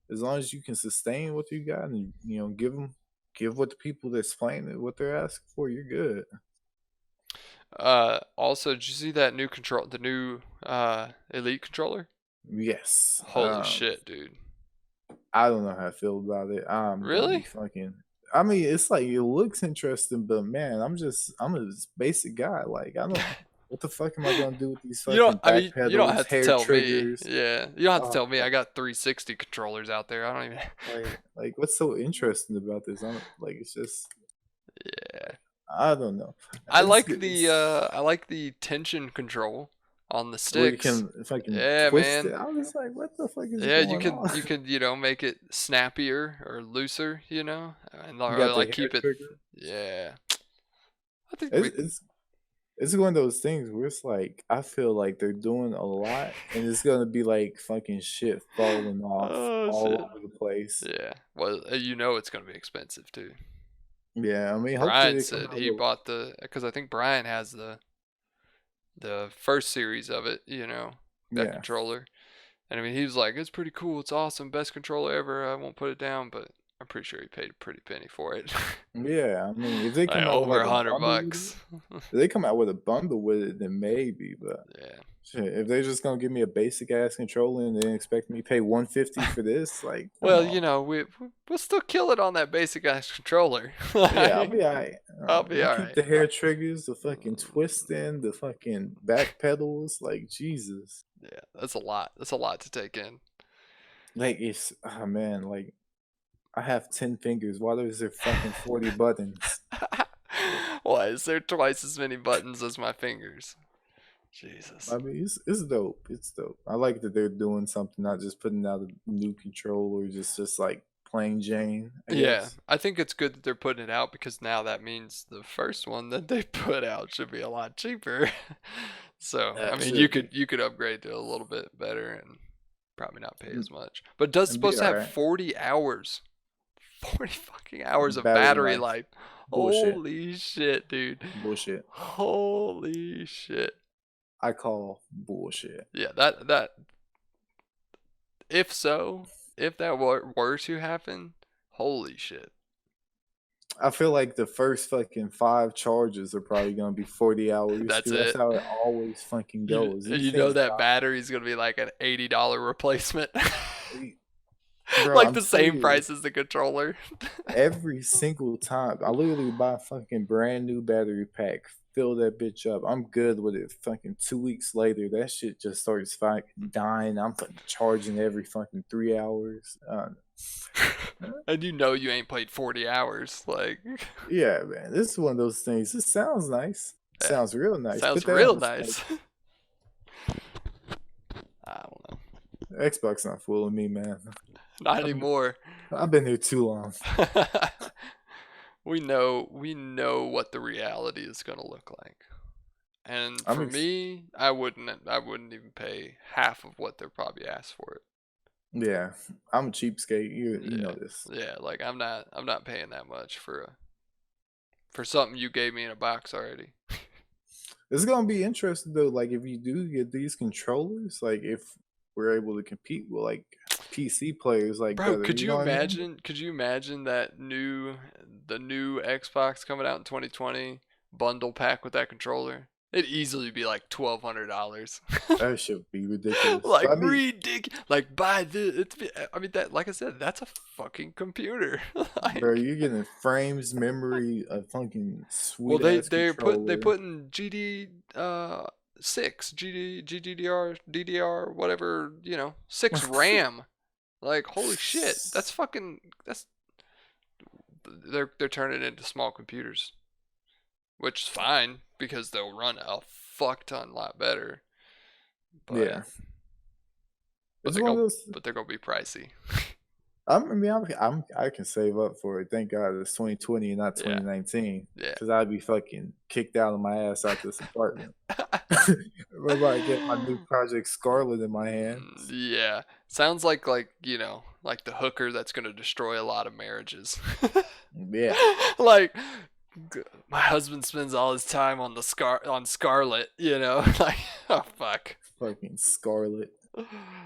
as long as you can sustain what you got and give what the people that's playing it what they're asking for, you're good. Also, did you see that new the new Elite controller? Yes. Holy shit, dude. I don't know how I feel about it. Really? I mean, it's like it looks interesting, but man, I'm a basic guy. Like, I don't. What the fuck am I gonna do with these fucking back pedals, you don't have to tell triggers? Me. Yeah, you don't have to tell me. I got 360 controllers out there. I don't even. like what's so interesting about this? It's just. Yeah. I don't know. I like the tension control on the sticks. Where you can fucking twist man. It. I was like, what the fuck is going on? You could make it snappier or looser, and or like keep it. Yeah. I think it's one of those things where it's like I feel like they're doing a lot, and it's gonna be like fucking shit falling off all over the place. Yeah. Well, it's gonna be expensive too. Yeah, I mean, Brian said he bought because I think Brian has the first series of it, that controller. And I mean, he was like, it's pretty cool, it's awesome, best controller ever, I won't put it down, but I'm pretty sure he paid a pretty penny for it. Yeah, I mean, if they come out over $100, if they come out with a bundle with it, then maybe, but yeah, Shit, if they're just gonna give me a basic ass controller and then expect me to pay 150 for this, like, come Well, on. we'll still kill it on that basic ass controller. Yeah, I'll Like, be alright. I'll be You all keep right. the hair triggers, the fucking twisting, the fucking back pedals, like Jesus. Yeah, that's a lot. That's a lot to take in. Like it's oh man, like I have 10 fingers. Why is there fucking 40 buttons? Why is there twice as many buttons as my fingers? I Jesus. mean, it's dope. It's dope. I like that they're doing something, not just putting out a new controller, just like plain Jane, I Yeah, guess. I think it's good that they're putting it out because now that means the first one that they put out should be a lot cheaper. So, I That mean, you should could be. you could upgrade to a little bit better and probably not pay Mm, as much. But it does and be supposed to have alright. 40 hours. 40 fucking hours of Battery battery life. life. Bullshit. Holy shit, dude. Bullshit. Holy shit. I call bullshit. Yeah, that if so, if that were to happen, holy shit. I feel like the first fucking 5 charges are probably gonna be 40 hours That's because that's it. how it always fucking goes. These You know things that drop. battery is gonna be like an $80 replacement, Bro, like I'm the same serious. price as the controller. Every single time, I literally buy a fucking brand new battery pack, fill that bitch up. I'm good with it. Fucking 2 weeks later, that shit just starts fucking dying. I'm fucking charging every fucking 3 hours. And you know you ain't played 40 hours. Like, Yeah, man, this is one of those things. This sounds nice. yeah, Sounds real nice. sounds Put that real on the spec. nice. I don't know. Xbox not fooling me, man. Not I've, anymore. I've been here too long. We know what the reality is gonna look like. And I'm for ex- me, I wouldn't even pay half of what they're probably asked for it. yeah, I'm a cheapskate. You know Yeah. this. Yeah, like I'm not paying that much for something you gave me in a box already. It's gonna be interesting though. Like if you do get these controllers, like if we're able to compete with like PC players, like Bro, better. could You you know what I mean? imagine the new Xbox coming out in 2020 bundle pack with that controller? It'd easily be like $1,200. That should be ridiculous. Like But I mean, ridiculous. Like buy this. I mean that. Like I said, that's a fucking computer. bro, Like, you're getting frames, memory, a fucking well, sweet they ass they put they controller. put in GD 6 GDDR DDR whatever 6 RAM. Like holy shit, that's fucking that's they're turning it into small computers, which is fine because they'll run a fuck ton lot better. But Yeah, but it's they're one of gonna those. but they're gonna be pricey. I mean, I can save up for it. Thank God it's 2020 and not Yeah, 2019, yeah. because I'd be fucking kicked out of my ass out this apartment. Remember, I get my new project Scarlet in my hands. Yeah. Sounds like the hooker that's gonna destroy a lot of marriages. Yeah, Like my husband spends all his time on Scarlet, like oh fuck. fucking Scarlet.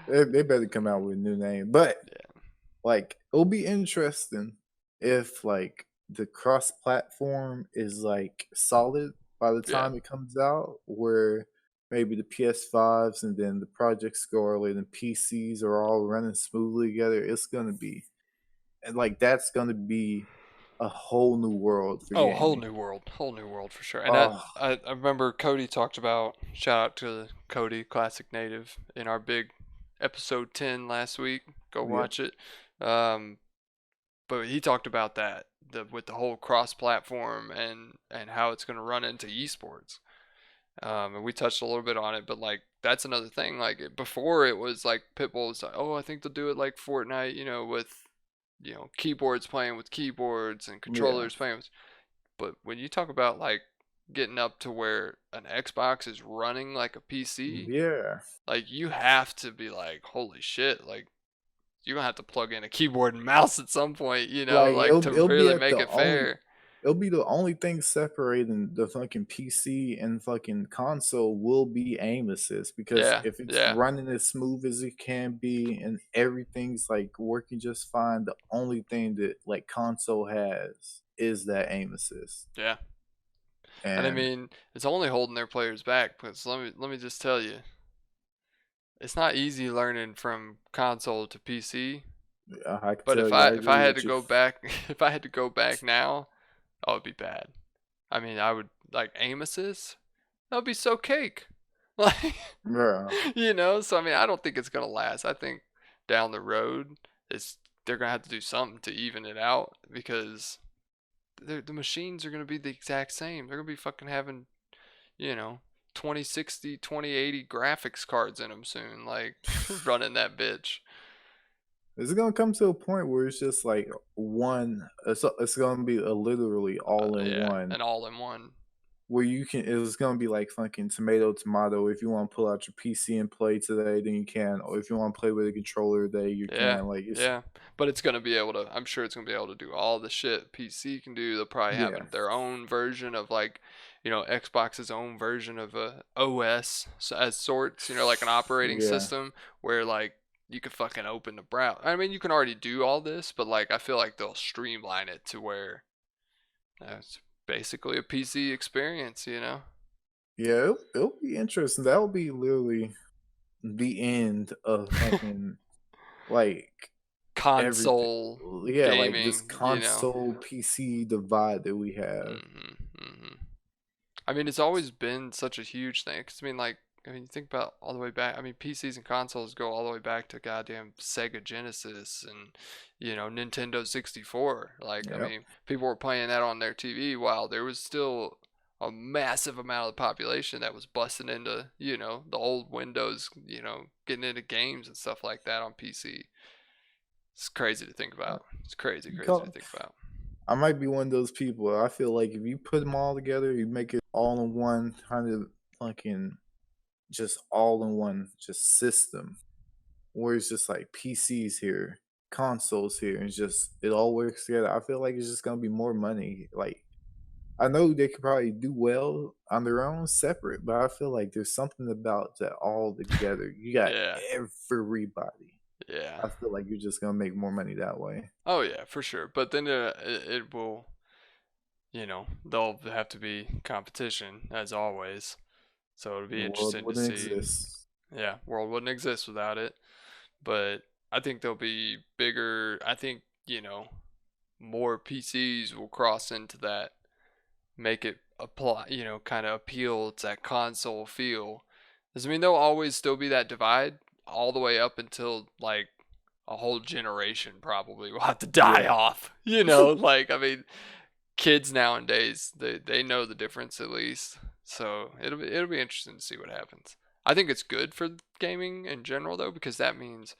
They better come out with a new name. But Yeah. like, it'll be interesting if like the cross-platform is like solid by the Yeah. time it comes out, where maybe the PS5s and then the Project Scarlet and PCs are all running smoothly together. It's gonna be and like that's gonna be a whole new world for Oh, gaming. whole new world for sure. And Oh I remember Cody talked about shout out to Cody, Classic Native, in our big episode 10 last week. Go yeah, watch it. Um, but he talked about that with the whole cross-platform and how it's going to run into esports. And we touched a little bit on it, but like that's another thing. Like before, it was like Pitbull was like, oh, I think they'll do it like Fortnite, with keyboards playing with keyboards and yeah, controllers playing with. But when you talk about like getting up to where an Xbox is running like a PC, yeah. like you have to be like, holy shit, like you're gonna have to plug in a keyboard and mouse at some point, Like like to it'll be really at make the it only fair. it'll be the only thing separating the fucking PC and fucking console will be aim assist, because Yeah, if it's yeah, running as smooth as it can be and everything's like working just fine, the only thing that like console has is that aim assist. yeah. And I And mean, it's only holding their players back because let me just tell you. it's not easy learning from console to PC. I can But tell you, I if I agree had to with you. go back, if I had to go back now, that would be bad. I mean, I would like aim assist. That would be so cake. Like, Bro, so I mean, I don't think it's gonna last. I think down the road, it's they're gonna have to do something to even it out because the machines are gonna be the exact same. They're gonna be fucking having, you know, 2060, 2080 graphics cards in them soon, like running that bitch. is it gonna come to a point where it's just like one? It's gonna be a literally all in Yeah, one, an all-in-one. where you can. It's gonna be like fucking tomato tomato. If you want to pull out your PC and play today, then you can. Or if you want to play with a controller today, you Yeah, can. Like it's yeah. But it's gonna be able to. I'm sure it's gonna be able to do all the shit PC can do. They'll probably have yeah, their own version of like, Xbox's own version of a OS as sorts. Like an operating yeah, system where like you could fucking open the browser. I mean, you can already do all this, but like I feel like they'll streamline it to where it's basically a PC experience. yeah. It'll be interesting. That'll be literally the end of fucking like everything. Console Yeah, like this gaming. console PC divide that we have. Mhm. Mhm. I mean, it's always been such a huge thing. 'Cause, you think about all the way back. I mean, PCs and consoles go all the way back to goddamn Sega Genesis and, Nintendo 64. Like, I Yep. mean, people were playing that on their TV while there was still a massive amount of the population that was busting into, the old Windows, getting into games and stuff like that on PC. It's crazy to think Uh, about. It's crazy, You crazy to call think about. I might be one of those people. I feel like if you put them all together, you make it all in one kind of fucking just all in one just system. Where it's just like PCs here, consoles here, and just it all works together. I feel like it's just gonna be more money. Like I know they could probably do well on their own separate, but I feel like there's something about that all together. You got Yeah, everybody. yeah. I feel like you're just gonna make more money that way. Oh yeah, for sure. But then it will, there'll have to be competition as always. So it'll be The world interesting to wouldn't see. exist. Yeah, world wouldn't exist without it. But I think there'll be bigger. I think more PCs will cross into that, make it apply. Kind of appeal to that console feel. Because I mean, there'll always still be that divide all the way up until like a whole generation probably will have to die Yeah. off. Like I mean, kids nowadays they know the difference at least. So it'll be interesting to see what happens. I think it's good for gaming in general though because that means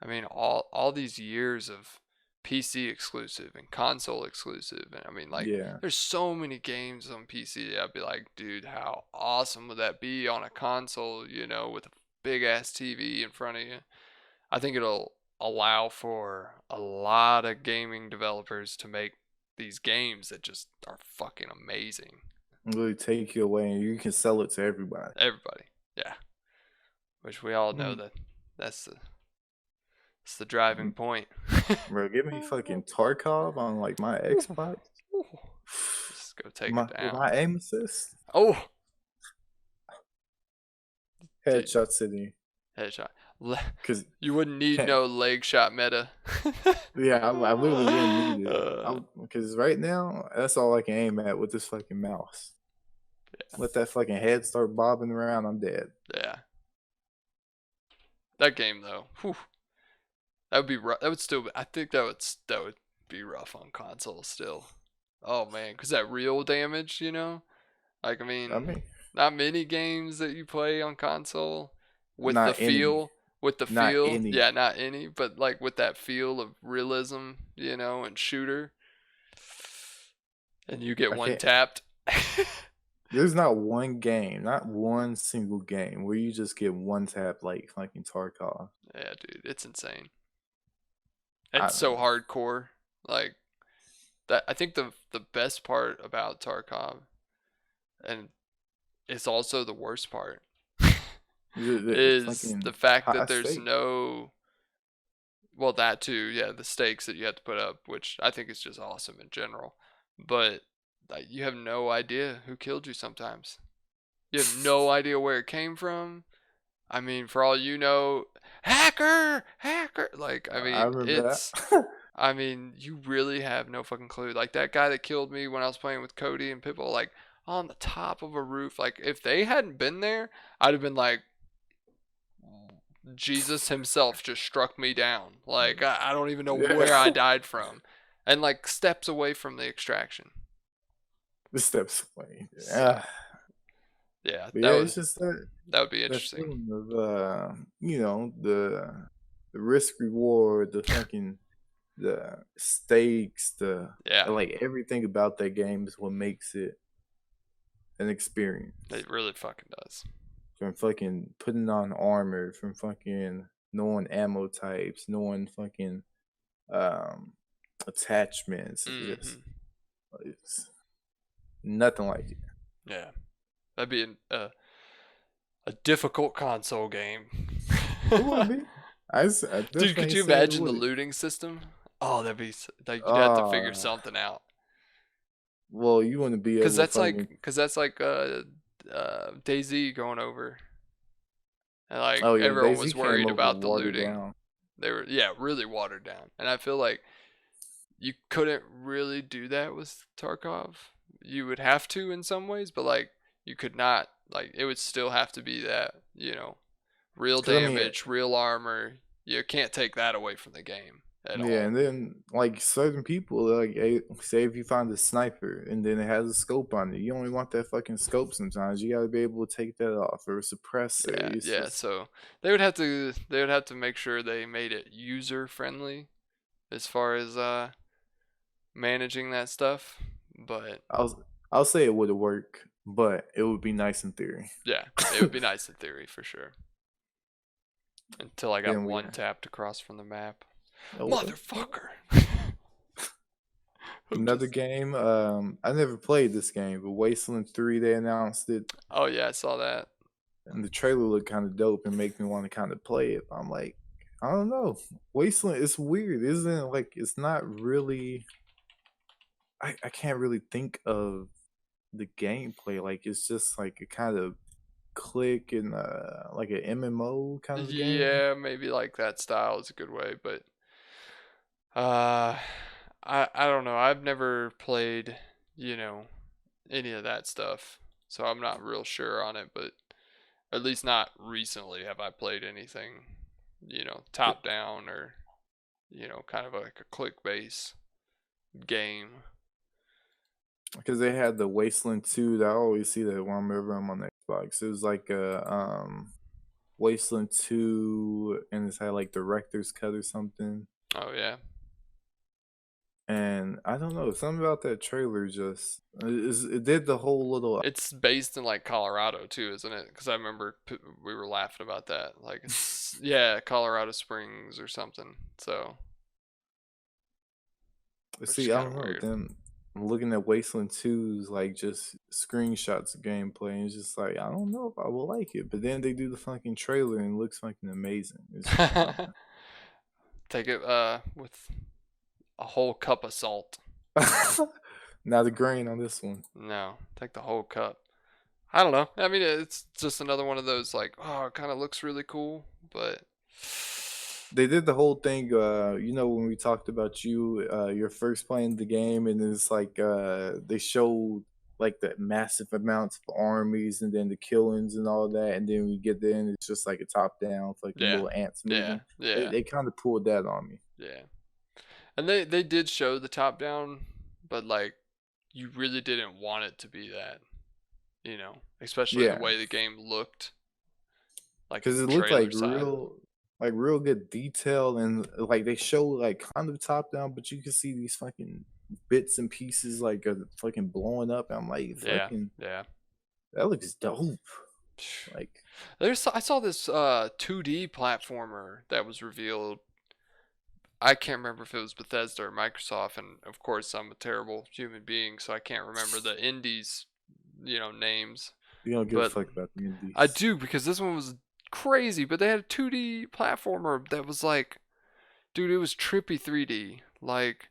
I mean all these years of PC exclusive and console exclusive and I mean like Yeah. there's so many games on PC that I'd be like, dude, how awesome would that be on a console, with a big ass TV in front of you. I think it'll allow for a lot of gaming developers to make these games that just are fucking amazing. Really take you away and you can sell it to everybody. Everybody, yeah. Which we all know Mm, that that's the that's the driving mm, point. Bro, give me fucking Tarkov on like my Xbox. Just go take it My with down. my aim assist. Oh, dude, Headshot City. headshot. Cause You wouldn't need can't no leg shot meta. yeah, I literally wouldn't need it. uh, Because right now, that's all I can aim at with this fucking mouse. Let that fucking head start bobbing around, I'm dead. yeah, that game though. Whew, that would be rough. That would still. I think that would be rough on console still. Oh man, because that real damage, like I I mean, mean, not many games that you play on console with the not any. feel, with the Not feel. any. Yeah, not any, but like with that feel of realism, and shooter, and you get I one can't. tapped. There's not one game, not one single game where you just get one tap like fucking Tarkov. Yeah, dude, it's insane. I It's don't so know. hardcore. Like that. I think the best part about Tarkov, and it's also the worst part, is the Fucking fact high that there's stake. no. Well, that too, yeah, the stakes that you have to put up, which I think is just awesome in general. But like, you have no idea who killed you sometimes. You have no idea where it came from. I mean, for all you know, hacker, hacker. Like, I I mean, remember that. I mean, you really have no fucking clue. Like that guy that killed me when I was playing with Cody and Pitbull, like on the top of a roof. Like if they hadn't been there, I'd have been like, Jesus himself just struck me down. Like I don't even know where I Yeah. died from, and like steps away from the extraction. The steps away. So Yeah. yeah, But yeah, it's just that would be that interesting. feeling of the risk reward, the fucking the stakes, the Yeah, like everything about that game is what makes it an experience. it really fucking does. From fucking putting on armor, from fucking knowing ammo types, knowing fucking um attachments. Hmm. It's nothing like it. Yeah, that'd be a difficult console game. It would be. I Dude, could definitely you say it imagine the would. looting system? Oh, that'd be like you'd have to figure Uh something out. well, you want to be Cause able to that's fucking. like, cause that's like DayZ going over, and like Oh yeah, everyone Daisy was came worried over about the watered looting. down. They were, yeah, really watered down, and I feel like you couldn't really do that with Tarkov. You would have to in some ways, but like you could not. Like it would still have to be that, real Cause I mean, damage, real armor. You can't take that away from the game at yeah, all. and then like certain people like say if you find a sniper and then it has a scope on it, you only want that fucking scope. Sometimes you gotta be able to take that off or a suppressor. Yeah, It's yeah. just So they would have to make sure they made it user friendly as far as managing that stuff. But I'll say it would work, but it would be nice in theory. yeah, it would be nice in theory for sure. Until I got Then we one tapped across from the map. oh, Motherfucker. I'm another just. game. I never played this game, but Wasteland 3 they announced it, Oh yeah, I saw that. and the trailer looked kind of dope and make me want to kind of play it. I'm like, I don't know. Wasteland, it's weird, isn't it? Like, it's not really. I can't really think of the gameplay. Like, it's just like a kind of click and like an MMO kind of game. Yeah, maybe like that style is a good way, but uh, I don't know. I've never played, you know, any of that stuff, so I'm not real sure on it. But at least not recently have I played anything, top down or kind of like a click base game. Because they had the Wasteland 2. I always see that whenever I'm on the Xbox. It was like a Wasteland 2, and it's had like director's cut or something. Oh yeah. And I don't know, something about that trailer just it did the whole little. It's based in like Colorado too, isn't it? Because I remember we were laughing about that. Like it's yeah, Colorado Springs or something. So, which is See, I kind don't of know. weird. Then I'm looking at Wasteland 2's like just screenshots of gameplay, and it's just like I don't know if I will like it. But then they do the fucking trailer and it looks fucking amazing. It's just like Take it with a whole cup of salt. not a grain on this one. No, take the whole cup. I don't know. I mean, it's just another one of those like, oh, it kind of looks really cool, but They did the whole thing, when we talked about your first playing the game, and it's like they showed like the massive amounts of armies and then the killings and all that, and then we get there and it's just like a top down, fucking yeah, little ants yeah, moving. They, yeah, they kind of pulled that on me. yeah. And they did show the top down, but like you really didn't want it to be that, especially the Yeah, way the game looked, like because the it looked trailer side. like real good detail, and like they show like kind of top down, but you can see these fucking bits and pieces like fucking blowing up. I'm like, Yeah, fucking, yeah. that looks dope. Like, I saw this 2D platformer that was revealed. I can't remember if it was Bethesda or Microsoft, and of course I'm a terrible human being, so I can't remember the indies, names. you don't give a But fuck about the I indies. do because this one was crazy. But they had a 2D platformer that was like, dude, it was trippy 3D. Like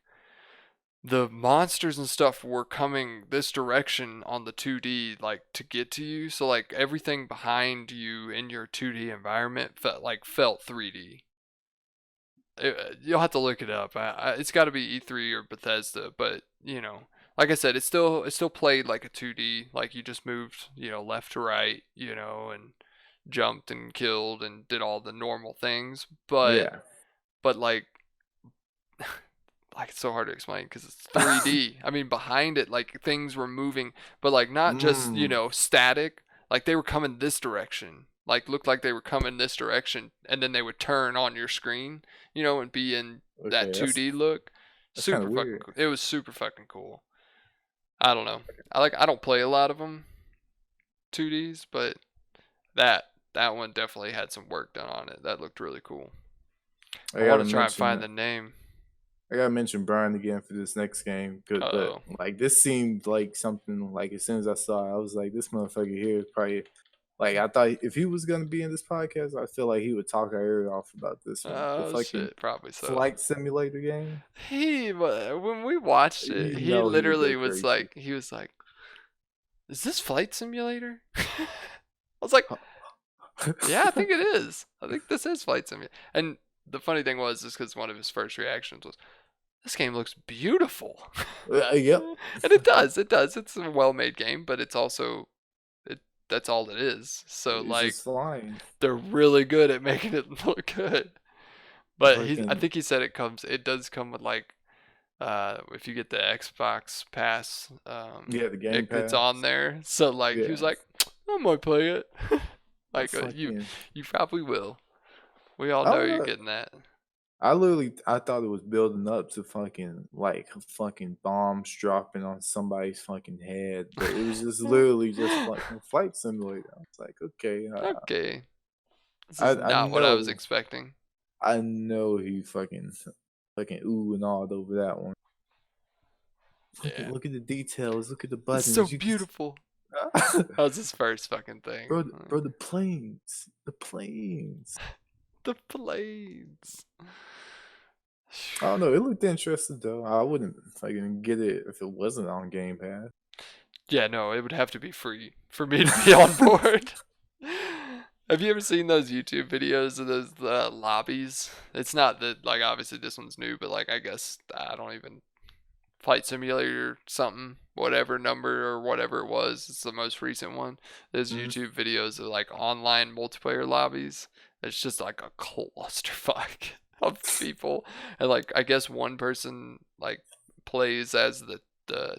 the monsters and stuff were coming this direction on the 2D, like to get to you. So like everything behind you in your 2D environment felt 3D. You'll have to look it up. It's got to be E3 or Bethesda, but like I said, it still played like a 2D. Like you just moved, left to right, and jumped and killed and did all the normal things. But Yeah. like it's so hard to explain because it's 3D. I mean, behind it, like things were moving, but like not just Mm. static. Like they were coming this direction. Like looked like they were coming this direction, and then they would turn on your screen, and be in that Okay, 2D look. that's kind Super of fucking weird. cool. It was super fucking cool. I don't know. I don't play a lot of them 2Ds, but that that one definitely had some work done on it. That looked really cool. I I want gotta to try and mention find the name. I gotta mention Brian again for this next game, Uh but oh. like this seemed like something like as soon as I saw it, I was like, this motherfucker here is probably like I thought if he was gonna be in this podcast, I feel like he would talk our ear off about this one. The Oh fucking shit, probably so. flight simulator game. When we watched it, You he know he would go literally was crazy. like, "Is this Flight Simulator?" I was like, "Yeah, I think it is. I think this is Flight Simulator." And the funny thing was, is because one of his first reactions was, "This game looks beautiful," Yep. and it does. It does. It's a well-made game, but it's also it. That's all it is. So It's like, just flying. they're really good at making it look good. But I Fucking think he said it does come with like if you get the Xbox Pass, yeah, the Game it's on Pass. there. So like he was Yeah. like, I might play it. Like Fucking you probably will. We all I know don't you're know. getting that. I thought it was building up to fucking like fucking bombs dropping on somebody's fucking head, but it was just literally just fucking flight simulator. I was like, okay, Okay, this is I not what I was know expecting. he fucking ooh and awed over that one. Yeah, Look at the details, look at the it's so buttons. You can beautiful. That was his first fucking thing. bro, the planes. The planes. I don't know. It looked interesting though. I wouldn't fucking get it if it wasn't on Game Pass. Yeah, no, it would have to be free for me to be on board. Have you ever seen those YouTube videos of those lobbies? It's not that like obviously this one's new, but like I guess I don't even Flight Simulator something whatever number or whatever it was. It's the most recent one. There's Mhm. YouTube videos of like online multiplayer lobbies. It's just like a clusterfuck of people, and like I guess one person like plays as the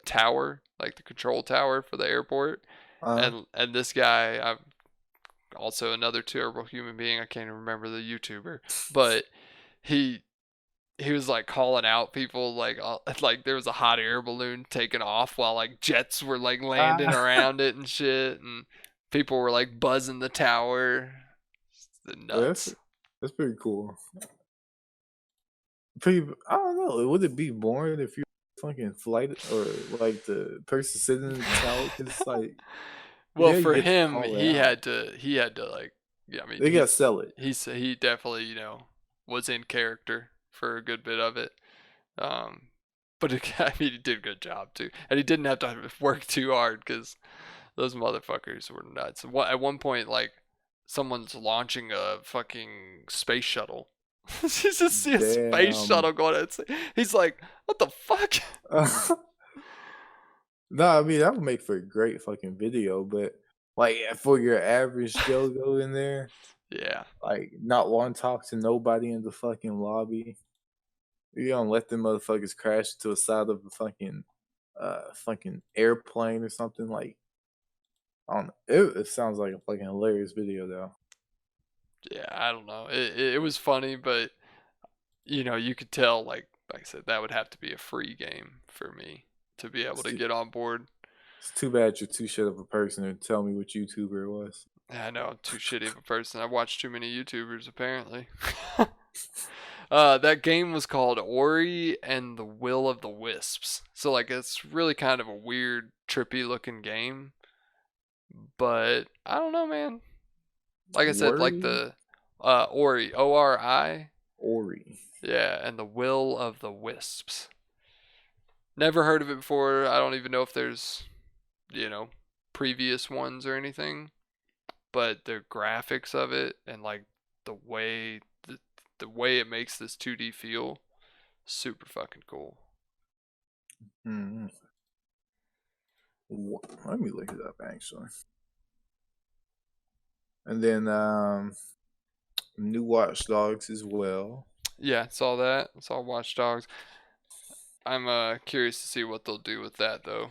tower, like the control tower for the airport, Uh, and this guy, I'm also another terrible human being. I can't even remember the YouTuber, but he he was like calling out people like there was a hot air balloon taking off while like jets were like landing ah, around it and shit, and people were like buzzing the tower. It's the that's nuts. that's pretty cool. Pretty, I don't know. Would it be boring if you fucking flight or like the person sitting in the tower? Cause like, Well, yeah, you for get to him, call it out. he had to like, yeah, I mean, They gotta sell it. he definitely was in character for a good bit of it. Um, but I mean, he did a good job too, and he didn't have to work too hard because those motherfuckers were nuts. At one point, like someone's launching a fucking space shuttle. You just see a space Damn. shuttle going at. He's like, "What the fuck?" No, I mean that would make for a great fucking video, but like for your average Joe go in there, Yeah, like not want to talk to nobody in the fucking lobby. You don't let them motherfuckers crash to the side of a fucking airplane or something. Like I don't know. It sounds like a fucking hilarious video though. yeah. I don't know. It was funny, but you could tell like I said, that would have to be a free game for me to be able It's to too, get on board. it's too bad you're too shit of a person to tell me what YouTuber it was. I know I'm too shitty of a person. I watch too many YouTubers apparently. That game was called Ori and the Will of the Wisps. So like it's really kind of a weird, trippy looking game. But I don't know, man. Like I said, like Worry the Ori, Ori. Ori. Yeah, and the Will of the Wisps. Never heard of it before. I don't even know if there's, you know, previous ones or anything. But the graphics of it and like the way the way it makes this 2D feel, super fucking cool. Mm-hmm. Let me look it up actually. And then new Watch Dogs as well. Yeah, saw that. Saw Watch Dogs. I'm curious to see what they'll do with that though.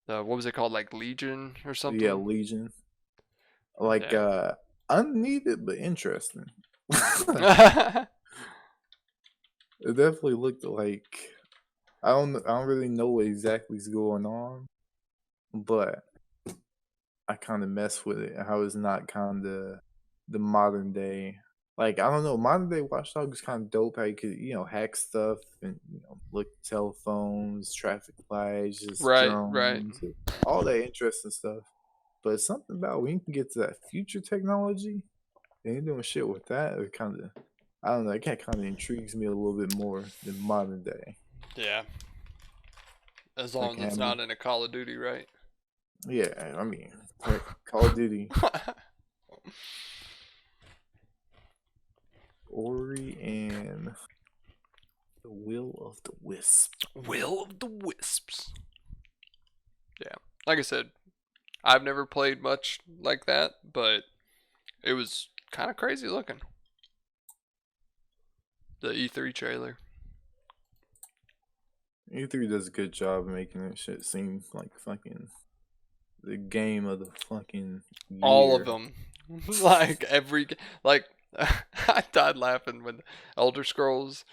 What was it called, like Legion or Yeah, something? Legion. Like Yeah. unneeded but interesting. It definitely looked like I don't really know what exactly is going on, but I kind of mess with it. How it's not kind of the modern day. Like I don't know, modern day Watchdog is kind of dope. How you could hack stuff and look at telephones, traffic lights, just Right, right. drones, all that interesting stuff. But something about when you can get to that future technology, and you're doing shit with that, it kind of I don't know. It kind of intrigues me a little bit more than modern day. Yeah. As Like long as it's having, not in a Call of Duty, right? yeah, I mean, Call of Duty, Ori, and the Will of the Wisp. Will of the Wisps. Yeah. Like I said, I've never played much like that, but it was kind of crazy looking. The E3 trailer. E3 does a good job of making that shit seem like fucking the game of the fucking All of year. them. Like like I died laughing when Elder Scrolls,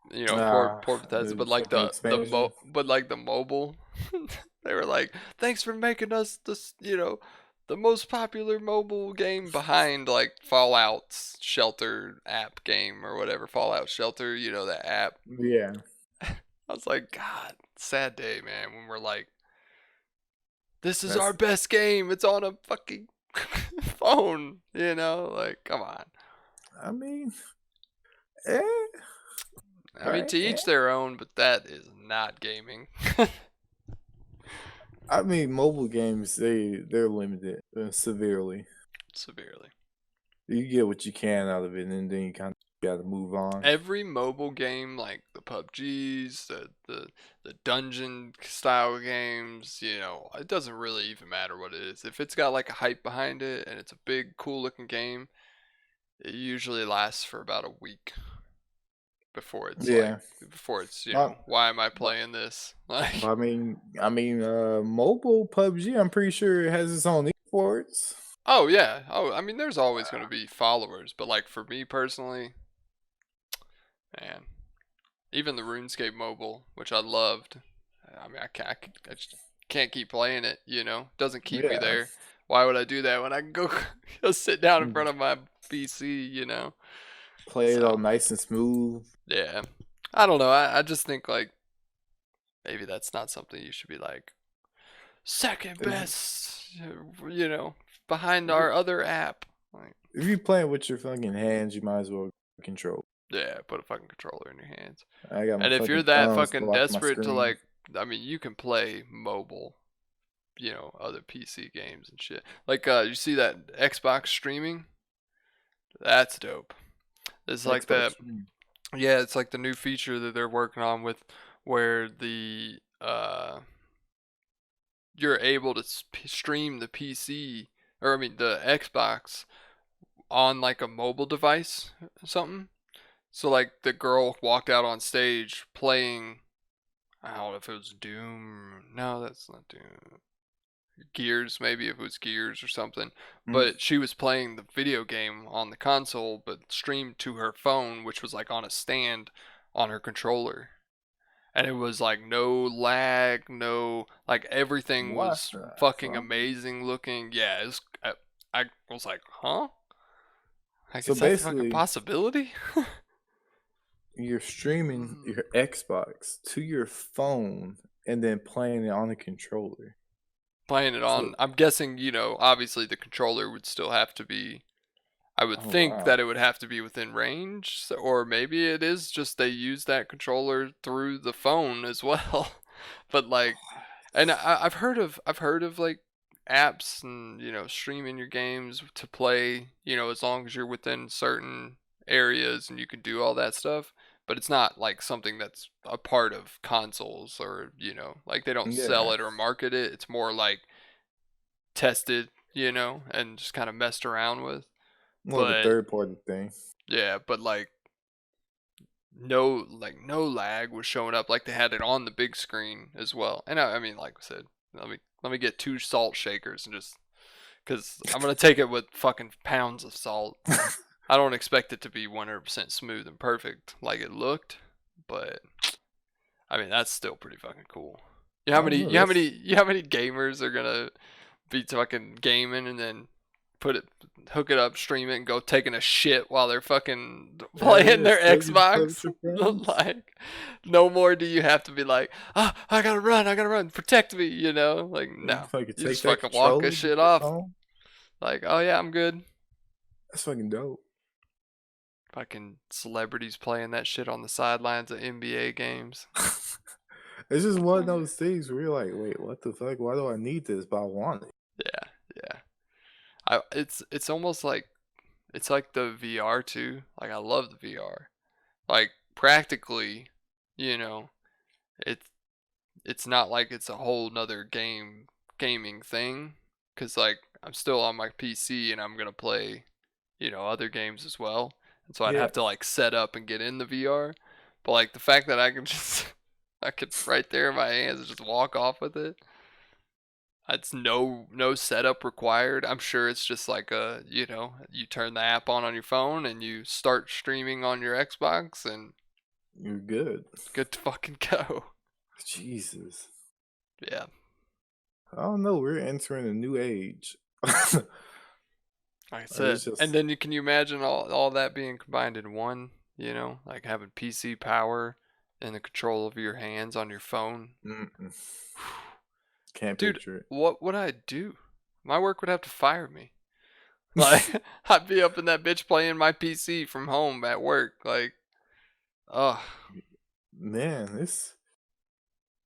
poor Bethesda, The but like fucking expansion. but like the mobile, they were like, "Thanks for making us this, the most popular mobile game behind like Fallout's Shelter app game or whatever, Fallout Shelter, that app." Yeah, I was like, God, sad day, man, when we're like, this is our that's. best game. It's on a fucking phone, like, come on. I mean, eh, I mean, right? to Eh. each their own, but that is not gaming. I mean, mobile games they're limited severely. Severely. You get what you can out of it, and then you kind of got to move on. Every mobile game, like the PUBGs, the dungeon style games, it doesn't really even matter what it is. If it's got like a hype behind it and it's a big, cool looking game, it usually lasts for about a week before it's like Yeah, before it's not. why am I But, playing this? Like, mobile PUBG. I'm pretty sure it has its own esports. oh yeah, I mean, there's always going to be followers, but like for me personally, man, even the RuneScape mobile, which I loved. I mean, I just can't keep playing it. Doesn't keep me Yeah, there. Why would I do that when I can go go sit down in front of my PC? play it all So nice and smooth. yeah, I don't know. I just think like maybe that's not something you should be like second If, best. You know, behind if, our other app. Like, if you're playing with your fucking hands, you might as well control. yeah, put a fucking controller in your hands. I got my And if you're fucking that thumbs fucking blocking my desperate to screen. like, I mean, you can play mobile, other PC games and shit. Like, you see that Xbox streaming? That's dope. It's like that. Xbox One. Yeah, it's like the new feature that they're working on with where you're able to stream the PC or I mean the Xbox on like a mobile device or something. So like the girl walked out on stage playing. I don't know if it was Doom. No, that's not Doom. Gears, maybe if it was Gears or something. Mm. But she was playing the video game on the console, but streamed to her phone, which was like on a stand on her controller. And it was like no lag, no, like everything What was the fucking fuck? amazing looking. Yeah, I was like, huh? Like, So is that a fucking basically, possibility? you're streaming your Xbox to your phone and then playing it on a controller. Playing it So on, I'm guessing, obviously the controller would still have to be I would Oh think that wow. it would have to be within range, or maybe it is just they use that controller through the phone as well. But like, and I've heard of like apps and streaming your games to play, as long as you're within certain areas and you can do all that stuff. But it's not like something that's a part of consoles, or like they don't sell Yeah. it or market it. It's more like tested, and just kind of messed around with. More of a But third party thing. yeah, but no lag was showing up, like they had it on the big screen as well. And I mean, like I said, let me get 2 salt shakers and just, because I'm gonna take it with fucking pounds of salt. I don't expect it to be 100% smooth and perfect like it looked, but I mean that's still pretty fucking cool. You know I how don't many know. you know how many you know how many gamers are gonna be fucking gaming and then put it hook it up, stream it, and go taking a shit while they're fucking Hell playing yeah, their still get to play with Xbox. your friends. Like, no more do you have to be like, I gotta run, protect me, Like, You no. fucking You just take that fucking walk this controller, get shit this off. home. Like, oh yeah, I'm good. That's fucking dope. Fucking celebrities playing that shit on the sidelines of NBA games. It's just one of those things where you're like, wait, what the fuck? Why do I need this? But I want it. Yeah, yeah. It's almost like it's like the VR too. Like I love the VR. Like practically, you know, it's it's not like it's a whole nother gaming thing, because like I'm still on my PC and I'm gonna play, other games as well. And so I'd Yeah. have to like set up and get in the VR. But like the fact that I can just I could right there in my hands and just walk off with it. It's no setup required. I'm sure it's just like you turn the app on your phone and you start streaming on your Xbox and You're good. good to fucking go. Jesus. Yeah. I don't know. We're entering a new age. Like I It's said, and just then can you imagine all that being combined in one? Like having PC power and the control of your hands on your phone. mm-mm. Can't Dude, picture it. what would I do? My work would have to fire me. Like I'd be up in that bitch playing my PC from home at work. Like, ugh. Man,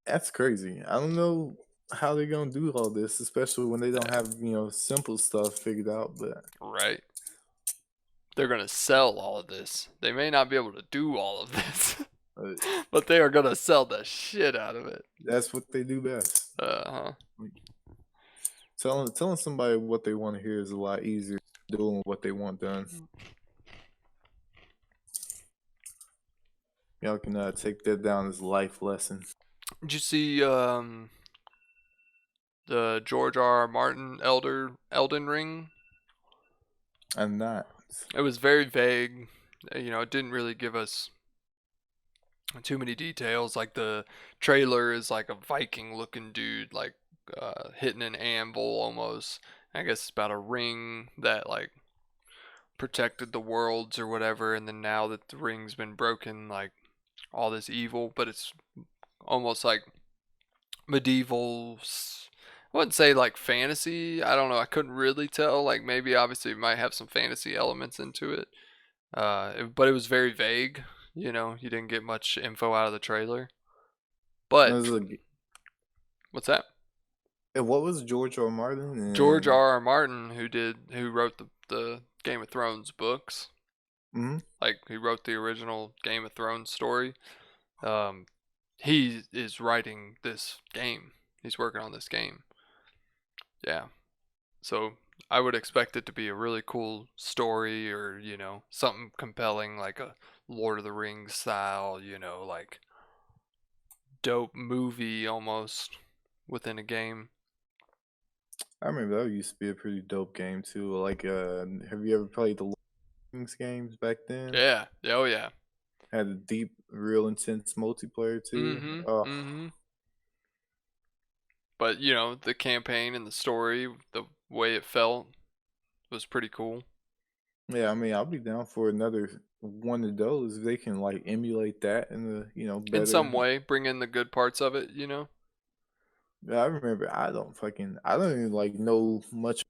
that's crazy. I don't know how they're gonna do all this, especially when they don't Yeah, have simple stuff figured out. But right. They're gonna sell all of this. They may not be able to do all of this, uh, but they are gonna sell the shit out of it. that's what they do best. Uh huh. Telling somebody what they want to hear is a lot easier than doing what they want done. Y'all can take that down as a life lesson. Did you see the George R. R. Martin Elden Ring? I'm not. It was very vague. It didn't really give us too many details. Like the trailer is like a Viking looking dude, like hitting an anvil almost. I guess it's about a ring that like protected the worlds or whatever, and then now that the ring's been broken, like all this evil, but it's almost like medieval. I wouldn't say like fantasy. I don't know. I couldn't really tell. Like maybe obviously it might have some fantasy elements into it. But it was very vague. You didn't get much info out of the trailer. But what's that? What was George R. Martin George and? R. R. Martin, who wrote the Game of Thrones books, Mm-hmm. like he wrote the original Game of Thrones story. Um, he is writing this game. He's working on this game. Yeah. So I would expect it to be a really cool story, or, something compelling like a Lord of the Rings style, like dope movie almost within a game. I remember that used to be a pretty dope game too. Like, have you ever played the Lord of the Rings games back then? Yeah. Oh yeah. Had a deep, real intense multiplayer too. Mhm. Oh Mhm. But, the campaign and the story, the way it felt was pretty cool. yeah, I mean, I'll be down for another one of those if they can like emulate that in the In better. some way, bring in the good parts of it. Yeah, I remember. I don't even like know much.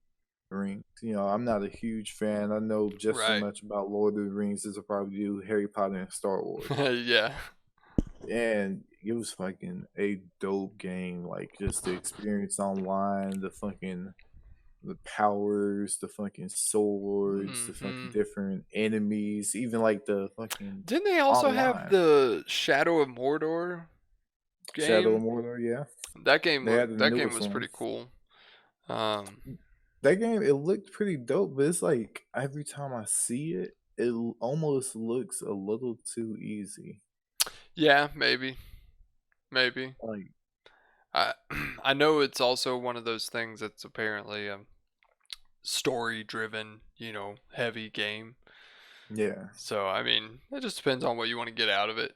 Rings. You know, I'm not a huge fan. I know just as Right. much about Lord of the Rings as I probably do Harry Potter and Star Wars. Yeah. And it was fucking a dope game. Like just the experience online, the powers, the fucking swords, the fucking Hmm. different enemies, even like the fucking Didn't they also have online the Shadow of Mordor Shadow of game? Mordor. Yeah, That they had the that game newest was one. pretty cool. Um, That game it looked pretty dope, but it's like every time I see it, it almost looks a little too easy. yeah, maybe. Like, I I know it's also one of those things that's apparently a story driven, heavy game. yeah, So I mean, it just depends on what you want to get out of it.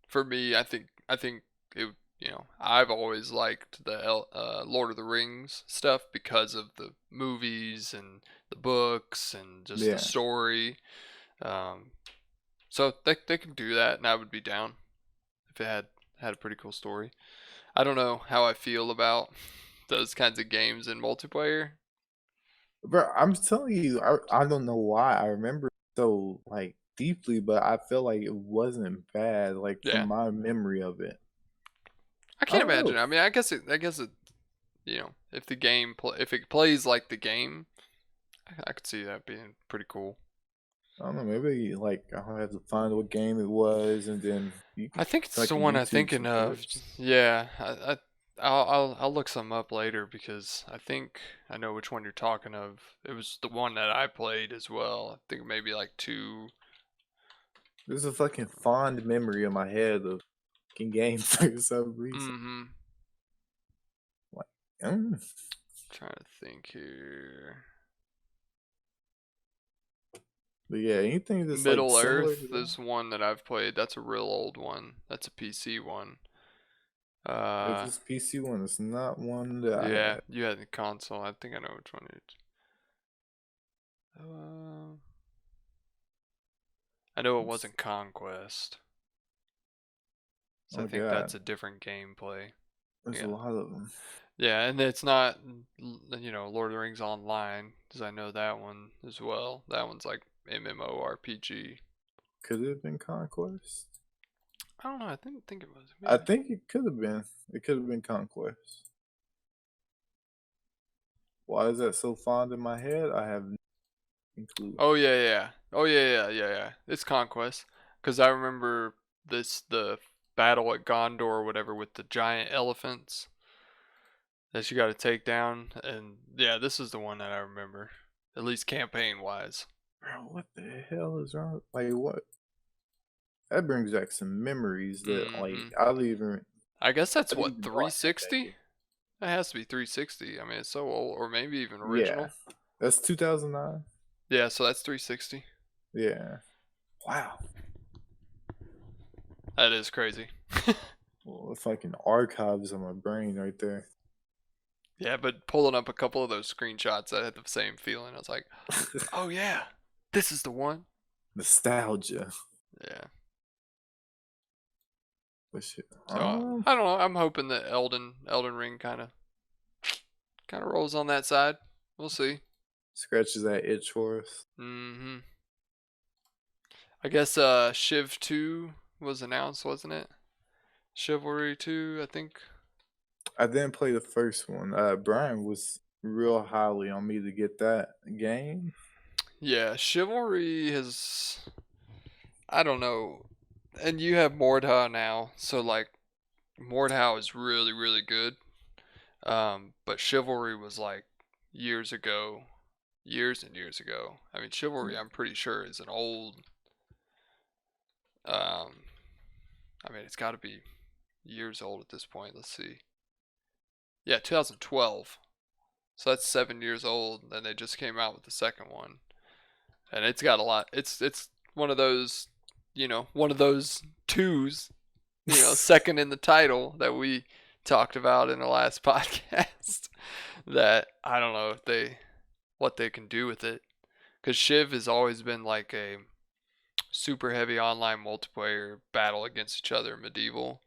For me, I think it. I've always liked the Lord of the Rings stuff because of the movies and the books and just the yeah. story. Um, so they can do that, and I would be down if it had a pretty cool story. I don't know how I feel about those kinds of games in multiplayer. Bro, I'm telling you, I don't know why I remember it so like deeply, but I feel like it wasn't bad. Like from Yeah, my memory of it, I I can't don't know. imagine. I mean, I guess it. If the if it plays like the game, I could see that being pretty cool. I don't know. Maybe like I'll have to find what game it was, and then you I could think it's the fucking one I'm YouTube thinking some of. clips. Yeah, I'll look some up later because I think I know which one you're talking of. It was the one that I played as well. I think maybe like two. There's a fucking fond memory in my head of fucking games for some reason. Mm-hmm. Like, mm. Trying to think here. But yeah, anything that's like Middle similar to Earth that. is one that I've played. That's a real old one. That's a PC one. If Uh, it's PC one, it's not one that I yeah, had. you had the console. I think I know which one it is. Uh, I know it It's, wasn't Conquest, so I oh think god, that's a different gameplay. there's a Yeah, lot of them. yeah, and it's not, Lord of the Rings Online, because I know that one as well. That one's like MMORPG. Could it have been Conquest? I don't know. I didn't think it was. I Maybe. think it could have been. It could have been Conquest. Why is that so fond in my head? I have no clue. Oh yeah, yeah. Oh yeah, yeah. It's Conquest, because I remember the battle at Gondor or whatever with the giant elephants that you got to take down, and yeah, this is the one that I remember, at least campaign wise. Bro, what the hell is wrong? Like, what? That brings back some memories that, like, Hmm. I guess I that's didn't what even know I had that 360. game. That has to be 360. I mean, it's so old, or maybe even Yeah, original. that's 2009. Yeah, so that's 360. Yeah. Wow. That is crazy. Well, the fucking archives on my brain right there. Yeah, but pulling up a couple of those screenshots, I had the same feeling. I was like, oh yeah, this is the one. Nostalgia. Yeah. But shit. So I don't know. I'm hoping that Elden Ring kind of rolls on that side. We'll see. Scratches that itch for us. Hmm. I guess Shiv 2 was announced, wasn't it? Chivalry 2, I think. I didn't play the first one. Brian was real highly on me to get that game. Yeah, Chivalry has, I don't know. And you have Mordhau now, so like Mordhau is really really good. But Chivalry was like years ago, years and years ago. I mean, Chivalry, I'm pretty sure is an old. Um, I mean, it's got to be years old at this point. Let's see. Yeah, 2012. So that's 7 years old. And they just came out with the second one, and it's got a lot. It's one of those, one of those twos, second in the title that we talked about in the last podcast. That I don't know if what they can do with it, because Shiv has always been like a super heavy online multiplayer battle against each other in medieval,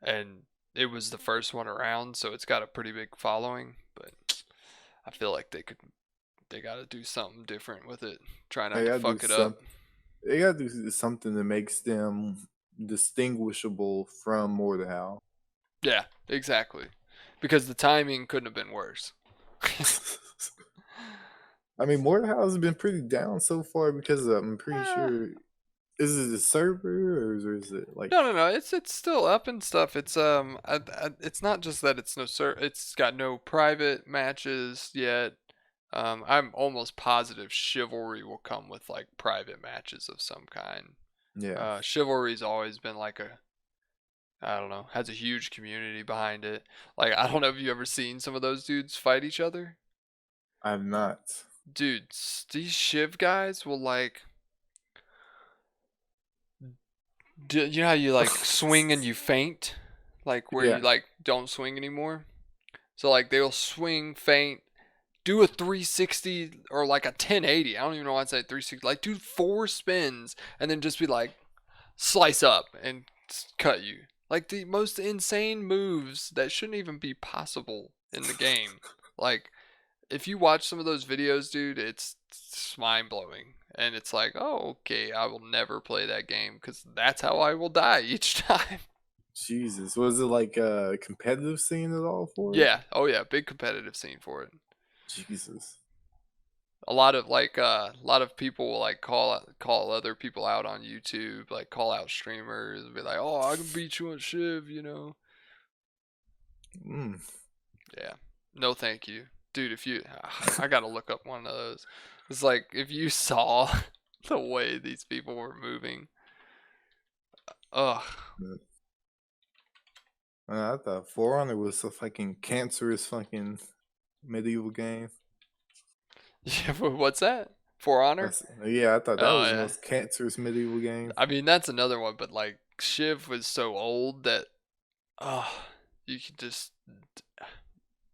and it was the first one around, so it's got a pretty big following. But I feel like they gotta do something different with it. Try not They to gotta do fuck it up. something. They gotta do something that makes them distinguishable from Mordhau. Yeah, exactly. Because the timing couldn't have been worse. I mean, Mordhau has been pretty down so far because I'm pretty uh, sure. Is it a server or is it like? no. It's still up and stuff. It's not just that it's no It's got no private matches yet. I'm almost positive Chivalry will come with like private matches of some kind. Yeah, Chivalry's always been like I don't know, has a huge community behind it. Like I don't know if you ever seen some of those dudes fight each other. I'm not. Dude, these Shiv guys will like you know how you like swing and you faint? Like where you Yeah. like don't swing anymore? So like they'll swing, faint, do a 360 or like a 1080. I don't even know why I say 360. Like do 4 spins and then just be like slice up and cut you. Like the most insane moves that shouldn't even be possible in the game. Like if you watch some of those videos, dude, it's mind blowing. And it's like, oh, okay, I will never play that game because that's how I will die each time. Jesus, was it like a competitive scene at all for it? Yeah, oh yeah, big competitive scene for it. Jesus. A lot of people will like call other people out on YouTube, like call out streamers, and be like, oh, I can beat you on Shiv, you know. Mm. Yeah, no, thank you, dude. If you, I gotta look up one of those. It's like if you saw the way these people were moving. Ugh. I thought For Honor was a fucking cancerous fucking medieval game. Yeah, what's that? For Honor? Yeah, I thought that Oh was the yeah. most cancerous medieval game. I mean that's another one, but like Shiv was so old that oh, you could just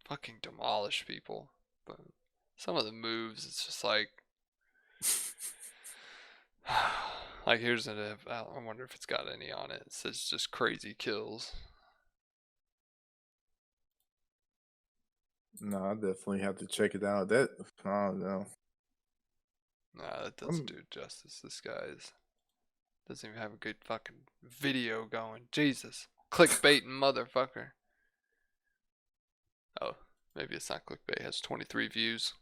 fucking demolish people. But some of the moves, it's just like like here's I wonder if it's got any on it. It says just crazy kills. No, I definitely have to check it out. That I don't know. Nah, that doesn't do it justice. This guy's doesn't even have a good fucking video going. Jesus. Clickbaiting motherfucker. Oh, maybe it's not clickbait. It has 23 views.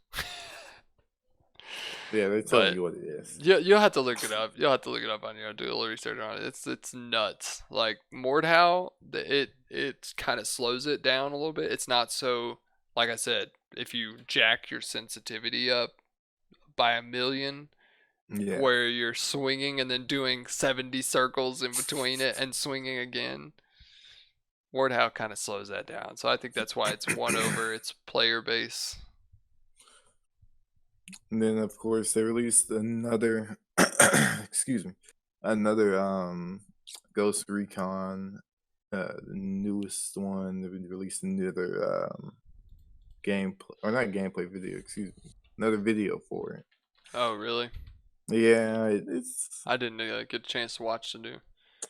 Yeah, they're telling But you what it is. you'll have to look it up. You'll have to look it up on your do a little research on it. It's nuts. Like Mordhau, it kind of slows it down a little bit. It's not so like I said. If you jack your sensitivity up by a million, Yeah. where you're swinging and then doing 70 circles in between it and swinging again, Mordhau kind of slows that down. So I think that's why it's won over its player base. And then of course they released another excuse me. Another Ghost Recon, the newest one. They released another gameplay or not gameplay video, excuse me. Another video for it. Oh, really? Yeah, it's I didn't get a chance to watch the new.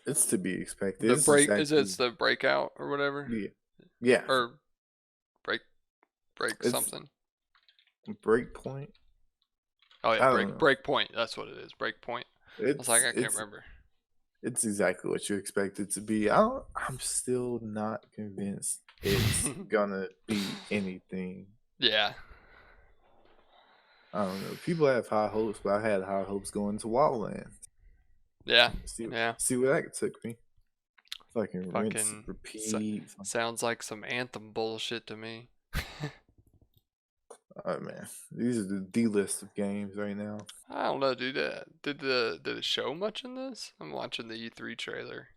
it's to be expected. The It's break is exactly it's the breakout or whatever, yeah. Yeah. or break It's something. Breakpoint. Oh I yeah, don't know. break point. That's what it is. Break point. I was like, I can't It's remember. it's exactly what you expect it to be. I'm still not convinced it's gonna be anything. Yeah. I don't know. People have high hopes, but I had high hopes going to Wildlands. Yeah. See, Yeah. see where that took me. Fucking rinse, Fucking repeat. sounds like some Anthem bullshit to me. Oh man, these are the D list of games right now. I don't know, dude. Did it show much in this? I'm watching the E3 trailer.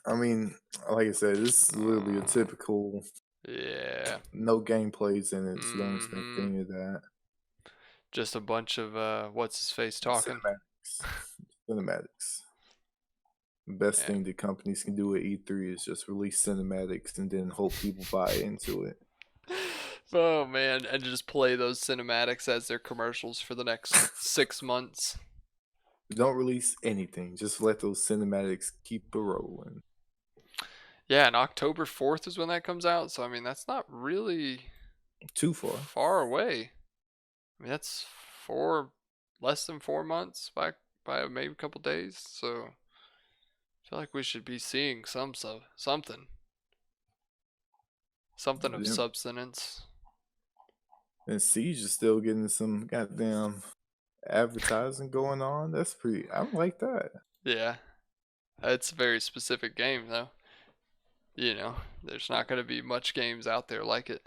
I mean, like I said, this is literally a typical. Yeah. No gameplays in it, so don't expect Mm-hmm. any of that. Just a bunch of what's his face talking. Cinematics. The best Yeah. thing that companies can do at E3 is just release cinematics and then hope people buy into it. Oh man, and just play those cinematics as their commercials for the next 6 months. Don't release anything. Just let those cinematics keep rolling. Yeah, and October 4th is when that comes out. So I mean, that's not really Too far. Far away. I mean, that's less than 4 months by maybe a couple days. So I feel like we should be seeing something of Yep. substance. And Siege is still getting some goddamn advertising going on. That's pretty. I like that. Yeah, it's a very specific game though. There's not going to be much games out there like it.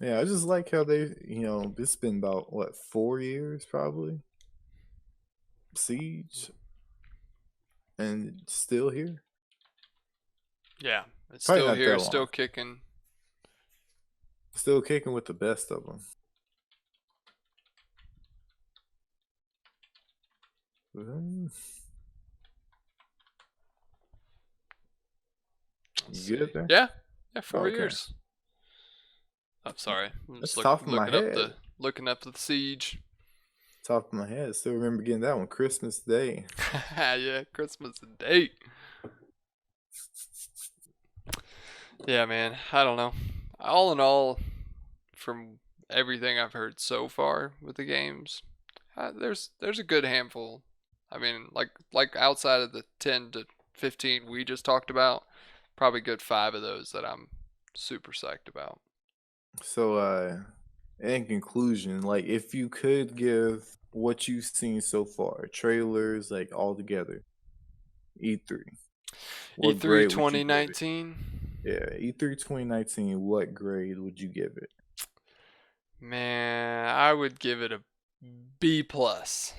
Yeah, I just like how they, it's been about what 4 years probably. Siege, and still here. Yeah, it's Probably still not here, that long. still kicking. Still kicking with the best of them. You good there? Yeah, 4 Okay. years. I'm sorry. I'm That's just top of my head. looking up the siege. Top of my head. Still remember getting that one Christmas Day. Yeah, Christmas Day. Yeah, man. I don't know. All in all, from everything I've heard so far with the games, there's a good handful. I mean, like outside of the 10 to 15 we just talked about, probably good 5 of those that I'm super psyched about. So, in conclusion, like if you could give what you've seen so far, trailers, like all together, E3, what E3 grade would you give it? 2019. Yeah, E3 2019, what grade would you give it? Man, I would give it a B plus.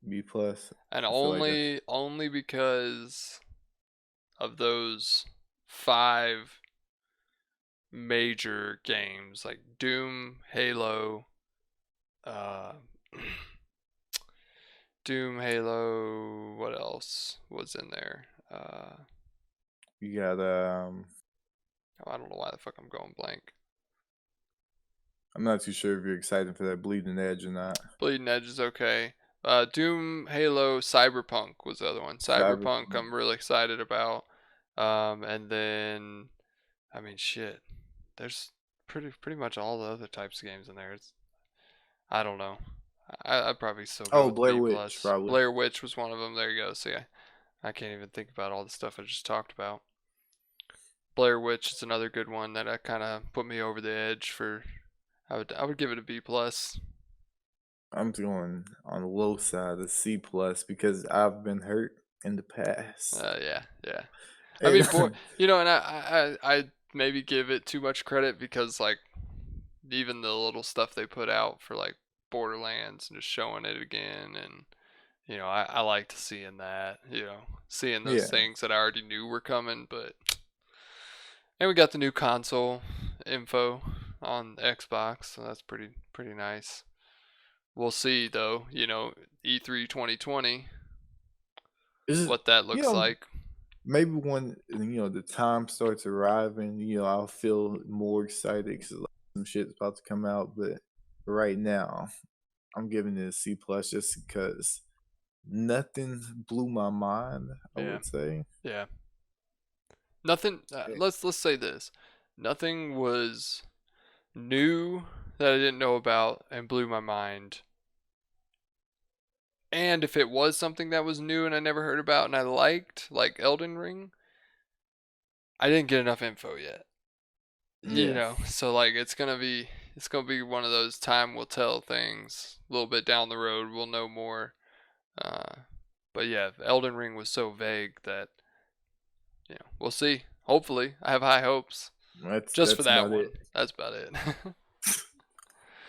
B plus. And I feel like that's only because of those 5 major games like Doom, Halo, uh, Doom, Halo. What else was in there? you got I don't know why the fuck I'm going blank. I'm not too sure if you're excited for that Bleeding Edge or not. Bleeding Edge is okay. Doom, Halo, Cyberpunk was the other one. Cyberpunk, Cyberpunk. I'm really excited about. And then, I mean, shit. There's pretty much all the other types of games in there. I don't know. I'd probably still go Oh, with Blair B Witch, plus. probably. Blair Witch was one of them. There you go. See, I can't even think about all the stuff I just talked about. Blair Witch is another good one that kind of put me over the edge for. I would give it a B plus. I'm going on the low side of C plus because I've been hurt in the past. Yeah. I And mean, boy, and I maybe give it too much credit because like even the little stuff they put out for like Borderlands and just showing it again, and I liked seeing that, seeing those yeah, things that I already knew were coming. But and we got the new console info on Xbox, so that's pretty nice. We'll see though, E3 2020, is it, what that you looks know like. maybe when the time starts arriving, I'll feel more excited because like, some shit's about to come out. But right now, I'm giving it a C plus just because nothing blew my mind. I Yeah. would say. Yeah. Nothing. Eh, Let's say this. Nothing was new that I didn't know about and blew my mind. And if it was something that was new and I never heard about and I liked, like Elden Ring, I didn't get enough info yet. Yeah, So like it's gonna be one of those time will tell things. A little bit down the road, we'll know more. Uh, but yeah, Elden Ring was so vague that we'll see. Hopefully, I have high hopes. that's Just for that's that about one. it. That's about it.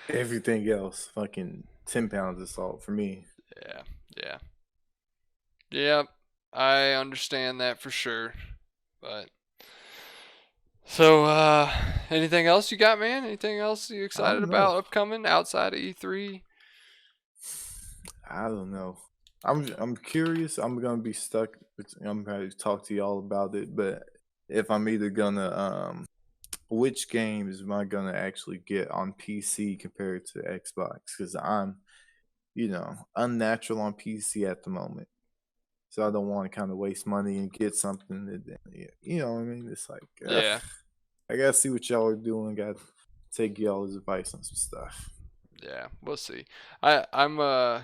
Everything else, fucking 10 pounds of salt for me. Yeah, yeah, yeah. I understand that for sure. But so, anything else you got, man? Anything else you I excited don't know. about upcoming outside of E3? I don't know. I'm curious. I'm gonna be stuck. I'm gonna talk to y'all about it. But if I'm either gonna which games am I gonna actually get on PC compared to Xbox? Because I'm unnatural on PC at the moment. So I don't want to kind of waste money and get something that, you know what I mean? It's like, Yeah, I gotta see what y'all are doing. Got take y'all's advice on some stuff. Yeah, we'll see. I'm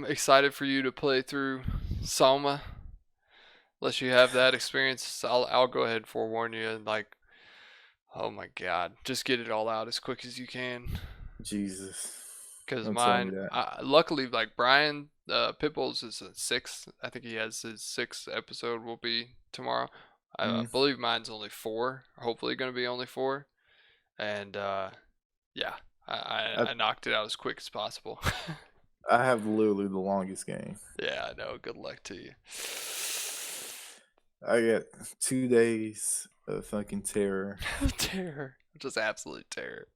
excited for you to play through Salma. Unless you have that experience, I'll go ahead and forewarn you. Like, oh my God, just get it all out as quick as you can. Jesus, Because don't tell me mine, that. luckily, like Brian, Pitbull's is a sixth. I think he has his sixth episode will be tomorrow. I Mm. believe mine's only 4. Hopefully, going to be only 4. And yeah, I I knocked it out as quick as possible. I have literally the longest game. Yeah, I know. Good luck to you. I got 2 days of fucking terror, Terror, just absolute terror.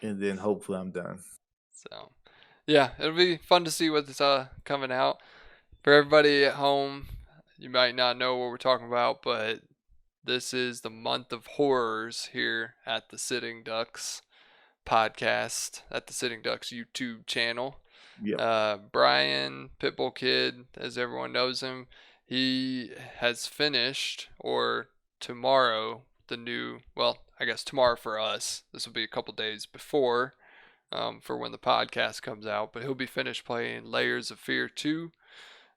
and then hopefully I'm done. So, yeah, it'll be fun to see what's coming out. For everybody at home, you might not know what we're talking about, but this is the month of horrors here at the Sitting Ducks podcast, at the Sitting Ducks YouTube channel. Yep. Brian Pitbullkid, as everyone knows him, he has finished, or tomorrow, I guess tomorrow for us. This will be a couple days before, for when the podcast comes out, but he'll be finished playing Layers of Fear 2.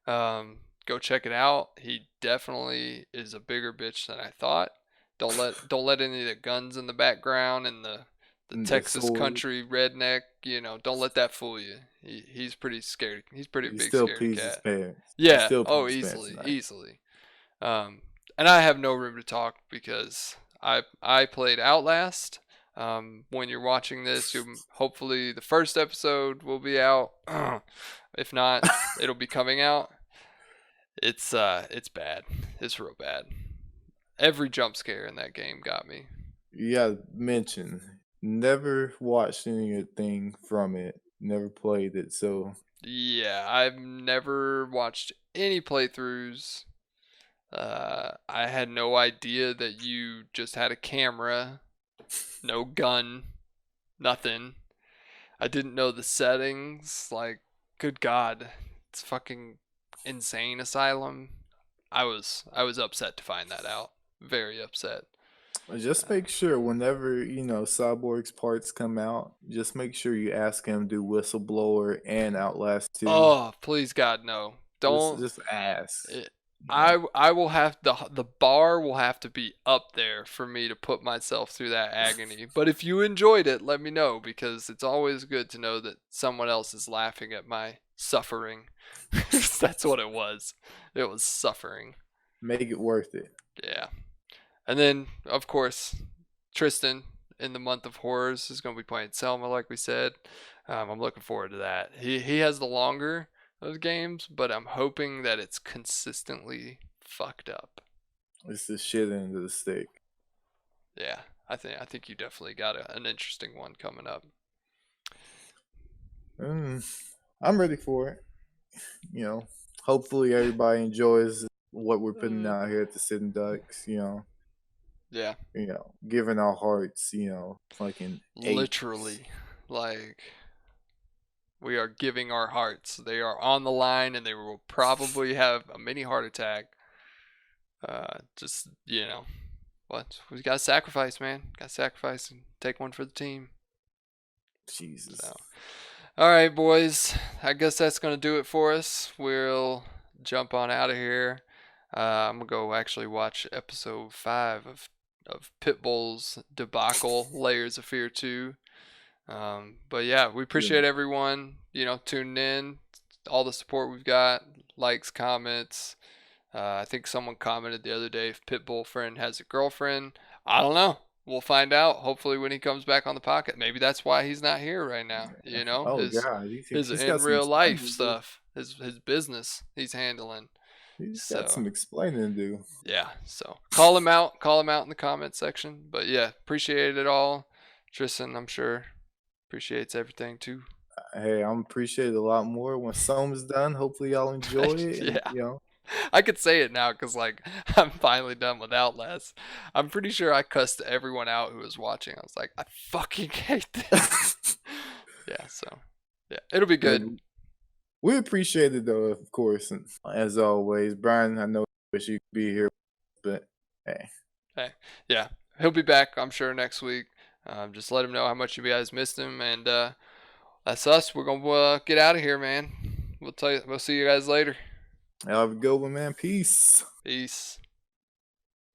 Go check it out. He definitely is a bigger bitch than I thought. Don't let any of the guns in the background and the Texas country redneck, don't let that fool you. He's pretty scary. He's pretty big still scaredy pees his cat. pants. Yeah. Still Oh, pees his pants easily, tonight. easily. And I have no room to talk because I played Outlast. When you're watching this, hopefully the first episode will be out. If not, it'll be coming out. It's bad. It's real bad. Every jump scare in that game got me. You gotta mention, never watched anything from it. Never played it, so Yeah, I've never watched any playthroughs. I had no idea that you just had a camera, no gun, nothing. I didn't know the settings. Like, good God, it's fucking insane asylum. I was upset to find that out. Very upset. just make sure whenever Cyborg's parts come out, just make sure you ask him to do Whistleblower and Outlast 2. Oh, please God, no! Don't. Just ask. I will have the bar will have to be up there for me to put myself through that agony. But if you enjoyed it, let me know, because it's always good to know that someone else is laughing at my suffering. That's what it was. It was suffering. Make it worth it. Yeah. And then, of course, Triston in the month of horrors is going to be playing Selma, like we said. I'm looking forward to that. He has the longer of games, but I'm hoping that it's consistently fucked up. It's the shit end of the stick. Yeah, I think you definitely got an interesting one coming up. I'm ready for it. Hopefully everybody enjoys what we're putting out here at the Sitting Ducks. Yeah. Giving our hearts. Fucking literally, like, we are giving our hearts. They are on the line, and they will probably have a mini heart attack. Just, what? We got to sacrifice, man. Got to sacrifice and take one for the team. Jesus. So, all right, boys. I guess that's going to do it for us. We'll jump on out of here. I'm going to go actually watch episode 5 of Pitbull's debacle, Layers of Fear 2. But yeah, we appreciate everyone, tuning in, all the support we've got, likes, comments. I think someone commented the other day if Pitbull friend has a girlfriend. I don't know. We'll find out. Hopefully when he comes back on the pocket. Maybe that's why he's not here right now. Oh God, his in real life stuff, his business he's handling. He's got some explaining to do. Yeah, so call him out in the comment section. But yeah, appreciate it all. Tristan, I'm sure, appreciates everything too. Hey, I'm appreciate it a lot more when Some's done. Hopefully y'all enjoy it. Yeah. I could say it now because, like, I'm finally done with Outlast. I'm pretty sure I cussed everyone out who was watching. I was like, I fucking hate this. Yeah, so yeah, it'll be good. We appreciate it though, of course, and as always, Brian. I know you wish you could be here, but hey, yeah, he'll be back, I'm sure, next week. Just let him know how much you guys missed him, and that's us. We're gonna get out of here, man. We'll see you guys later. Have a good one, man. Peace. Peace.